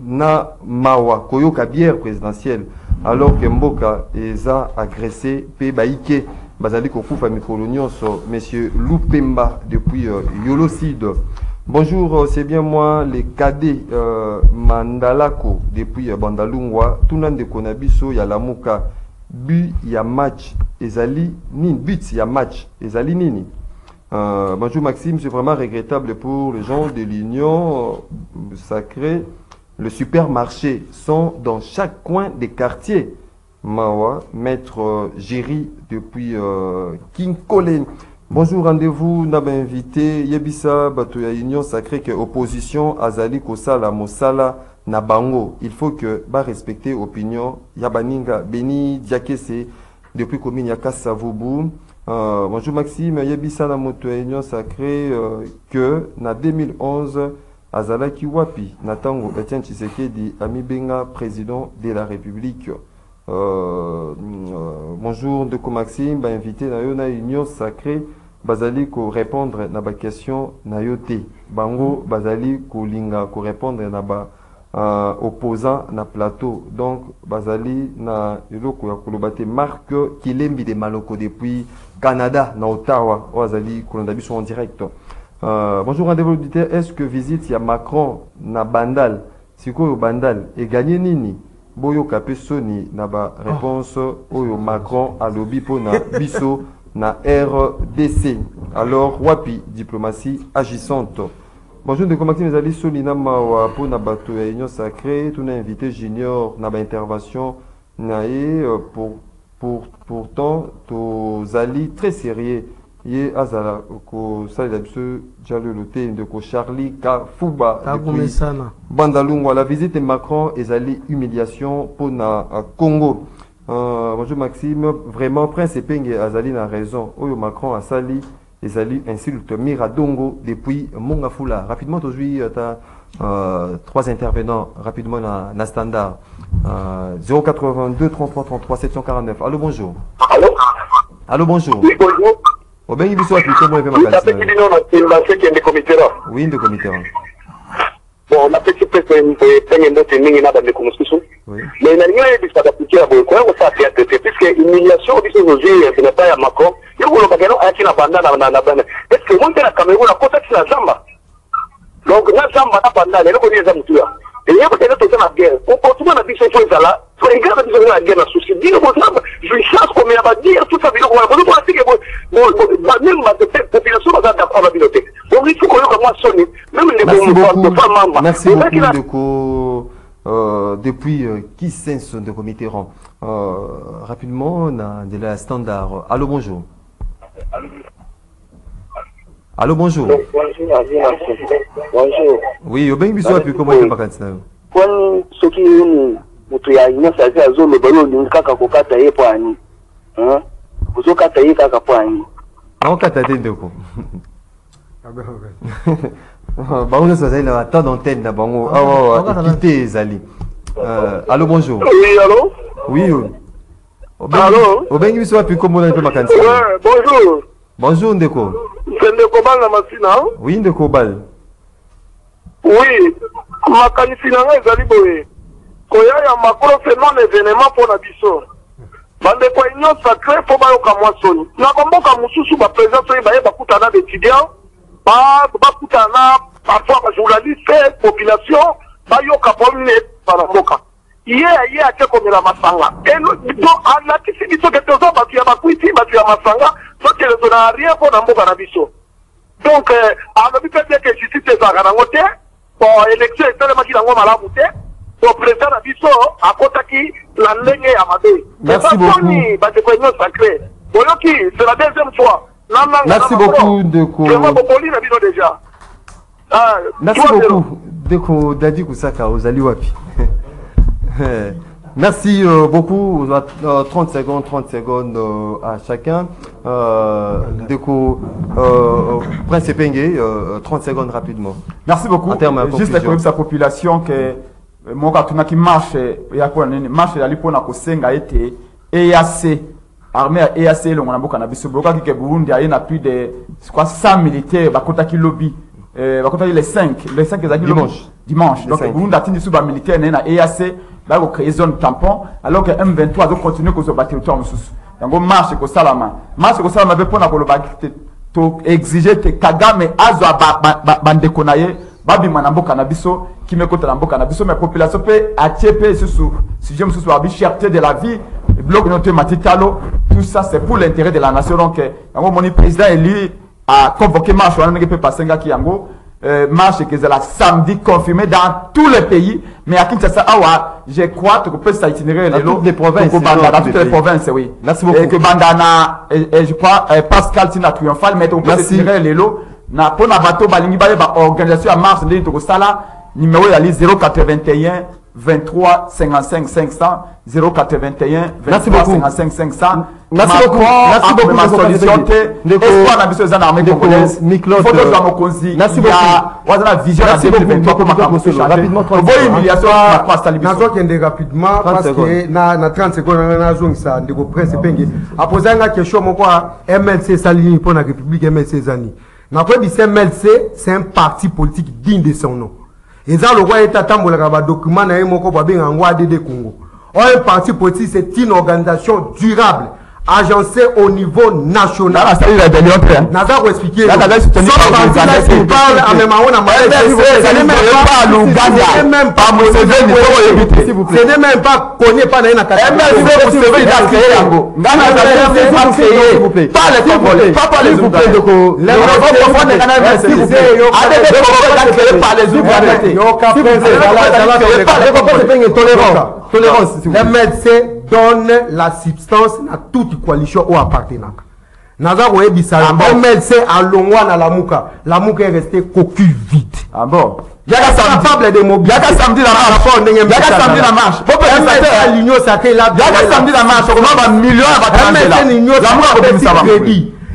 Namawa Koyoka bière présidentielle alors que Mboka eza agressé pe baïke bazali kokufa mikolo nyonso monsieur Lupemba depuis Yolocide. Bonjour, c'est bien moi les cadets Mandalako depuis Bandalungwa tunande konabiso ya lamuka but ya match ezali nini but ya match ezali nini. Bonjour Maxime, c'est vraiment regrettable pour les gens de l'Union sacrée. Les supermarchés sont dans chaque coin des quartiers. Mawa, maître Géry depuis Kinkole. Bonjour, rendez-vous, n'a invité Yebisa Batoya Union Sacrée que opposition Azali Kosala Mosala Nabango. Il faut que ba respecter opinion Yabaninga Beni Diakese depuis commune Yakasa Vubu. Bonjour Maxime, Yebisa na Motoya Union Sacrée que na 2011 Azala Kiwapi Natango Etienne Tshisekedi Ami Benga président de la République. Bonjour de Maxime, ba invité na Union Sacrée Bazali ko répondre na ba question na yote bango bazali ko linga ko répondre na ba opposant na plateau donc bazali na eloko ya kolobate Marc Kilembi de Maloko depuis Canada na Ottawa bazali kolonda biso en direct. Bonjour rendez-vous auditeur, est-ce que visite ya Macron na Bandal sikoyo Bandal et gagné nini boyo kapé soni na ba réponse oyo Macron alobi pona biso na RDC. Alors, wapi, diplomatie agissante. Bonjour, de Maxime Zali Solina Mawa pour Nabato et Union Sacrée. Tout n'a invité Junior na ba intervention. Nae pourtant, to Zali très sérieux. Yé Azala, ko Sali Labsu, Djalo Loté, de ko Charlie Ka Fuba. Bandalungwa, la visite de Macron et Zali humiliation pour na Congo. Bonjour Maxime, vraiment Prince Epenge Azali a raison. Oyo Macron a sali et Zali insulte Miradongo depuis Mongafula. Rapidement aujourd'hui trois intervenants rapidement na standard 082 33 33 749. Allô bonjour. Allô bonjour. Oui bonjour. Au bien il soit plus comment il fait ma oui de comité. Bon, la petite personne est une autre ligne dans les communications. Mais la ligne est d'appliquer à beaucoup de choses, puisque l'humiliation aujourd'hui, ce n'est pas à Macron. Il y a un bagage qui n'a pas d'âme. Est-ce que mon père a Cameroun a posé la jambe? Donc, la jambe n'a pas d'âme, elle est les âmes. Et il y a peut-être tout la guerre. On peut tout le monde dire que là, faut regarder la guerre dans le souci. Dire que je chasse comme il va dire tout ça. Même la population va d'accord à la bibliothèque. Merci beaucoup depuis qui sens de comité rang. Rapidement, on a de la standard. Allô, bonjour. Allô, bonjour. Bonjour. Oui, au bien bisous puis comment il va cancer. Quand ce qui mutu ya ina sa za zo lobalo linga ka kokata ye po ani. Hein? Vous kata ye ka po ani. On kata te ndeko. Bango ça c'est la temps d'antenne na bango. Ah quitter Zali. Allô bonjour. Oui, allô? Oui. Allô? Au bien bisous puis comment on peut ma cancer. Ouais, bonjour. Bonjour Ndeko. C'est Ndeko Bal na masina? Oui Ndeko Bal. Oui, makanisi na ngai ezali boye. Koya ya makolo c'est non événement pour la biso. Bande kwa Union Sacrée pour bayoka mwasoni. Na bamboka mususu ba président soyi baye bakutana d'étudiants, bakutana parfois ba journalistes, population, bayoka pomine para mboka. Ye ate komela masanga. Et nous on a kisi biso que tozo batu ya bakuiti, batu ya masanga, so que les na rien pour na mboka na biso. Donc alobi peut-être que justice ezaka nango te. Bon, élection est tellement qu'il a un malamu te. Bon, président Abisso a contacté la ligne à Madé. Merci beaucoup. C'est la deuxième fois. Merci beaucoup, Ndeko. Merci beaucoup, Ndeko Dadi Kusaka, aux Aliwapi. Merci beaucoup. 30 secondes à chacun. Ndeko Prince Epenge, 30 secondes rapidement. Merci beaucoup. Juste pour sa population que mon katuna qui marche la lipona kosenga été EAC armée EAC le mwanamboka na biso boka ki Burundi a na plus de 100 militaires bakota ki lobby bakota les 5 dimanche donc Burundi a tindi sous ba militaire na EAC ba ko créer zone tampon alors que M23 doit continuer ko so ba territoire mususu yango marche ko salama be pona ko lo ba to exiger que Kagame azwa bandeko na ye babi manamboka na biso qui me côté namboka na biso mais population peut attirer sous si j'aime sous la cherté de la vie bloc notre matitalo tout ça c'est pour l'intérêt de la nation donc yango moni président élu a convoqué marche on ne peut pas senga ki yango marche que c'est la samedi confirmé dans tous les pays, mais à Kinshasa, je crois que peut s'itinérer dans toutes les provinces. Dans toutes les provinces, oui. Merci beaucoup. Et que Bandana, et je crois, Pascal Tina Triomphal, mais on peut s'itinérer les lots. Na pour na bateau balingi ba organisation à marche de to sala numéro ya 081 23 55 500 081 23 55 500. Merci beaucoup. Merci beaucoup. Ma solution espoir na biso za na armée congolaise. Faut que dans Mokonzi. Merci beaucoup. Wazana vision à 2023 pour ma rapidement 30 secondes. Humiliation na pas stalibiso. Nazo kende rapidement parce que na 30 secondes na zongisa ndeko prince penge. Apoza nga question moko MLC salini pour la République MLC zani. Na quoi dit MLC, c'est un parti politique digne de son nom. Et ça, le roi est attendu à document na moko ba benga ngwa de Congo. Un parti politique, c'est une organisation durable, agencée au niveau national. Là, ça y est, rébellion. Naza ko expliquer. Là, là, soutenir parle à même on a même pas ce n'est même pas connaît pas na s'il vous plaît. Pas les Congolais, pas les Ougandais. Les médecins donnent la substance à toute coalition ou appartenant. Naza Webisa, les médecins à Longwa na la Mouka est restée coquille vide. Ah bon? Il y a capable de mobiliser. Il y a samedi la marche. Il y a samedi la marche. L'union sacrée là. Il y a samedi la marche. On a un million à battre. La marche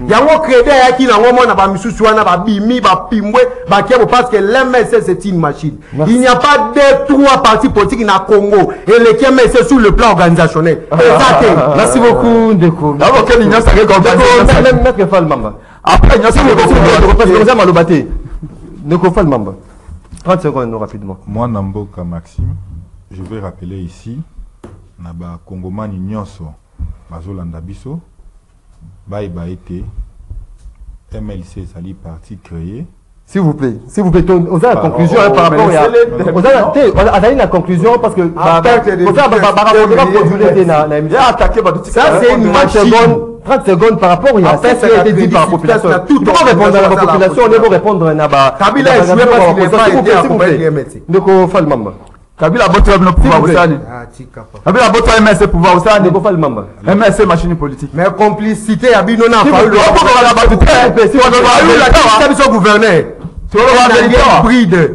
yango crédit ya ki na ngoma na ba misusu wana ba bimi ba pimbwe ba kebo parce que l'MSC c'est une machine. Merci. Il n'y a pas deux trois partis politiques na Congo et les MSC sur le plan organisationnel. Merci beaucoup Ndeko. D'abord quelle union ça même mettre Fall Mamba. Après union ça parce que vous avez malobaté. Ndeko Fall Mamba. 30 secondes rapidement. Moi Namboka Maxime, je vais rappeler ici na ba Congomani nyonso bazolanda biso. Bye été MLC Sali parti créé. S'il vous plaît, on a la conclusion par rapport à la conclusion parce que ça c'est une machine. 30 secondes par rapport à ce qui a été dit par la population. Tout le monde répondre à la population, on va répondre à Naba. Kabila est joué parce qu'il n'est pas aidé à MLC. Donc, Falmamba. Kabila boto ya pouvoir usani. Kabila boto ya MSC pouvoir usani. Ndeko Fall Mamba. MSC machine politique. Mais complicité ya bino na fa le si on a eu gouverneur.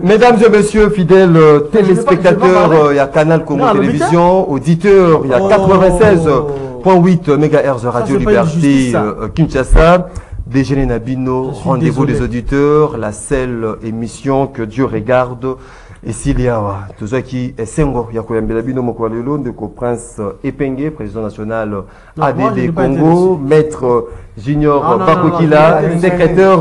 Mesdames et messieurs, fidèles téléspectateurs, il y a Canal Congo Télévision, auditeurs, il y a 96.8 MHz Radio Liberté Kinshasa. Déjeuner Nabino, rendez-vous des auditeurs, la seule émission que Dieu regarde. Et s'il y a tout ça qui est Sengo, Yakoyambelabino Mokwalelo, de Prince Epenge, président national ADD Congo, maître Junior Bakokila, secrétaire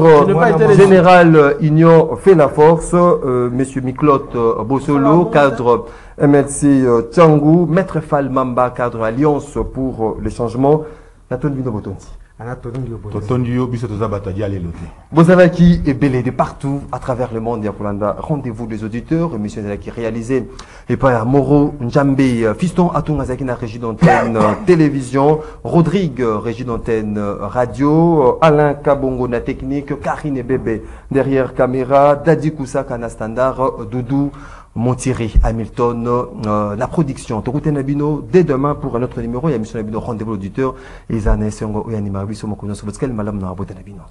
général Union fait la force, monsieur Miklot Bossolo, cadre MLC Tchangou, maître Fall Mamba, cadre Alliance pour le changement, Naton Bino Botonti. Bozalaki est belé de partout à travers le monde. Yakulanda, rendez-vous des auditeurs, émission qui est réalisée et par Moro Njambe, Fiston Atungazaki na régie d'antenne télévision, Rodrigue régie d'antenne radio, Alain Kabongo na technique, Karine Bébé derrière caméra, Dadi Kousaka na standard, Doudou Montieri Hamilton, la production. Tokute Nabino, dès demain pour un autre numéro, il y a émission Nabino, rendez-vous l'auditeur, et Zane Sengo, Oyanima, Biso Mokono, Soboskel, Malam, Nabino.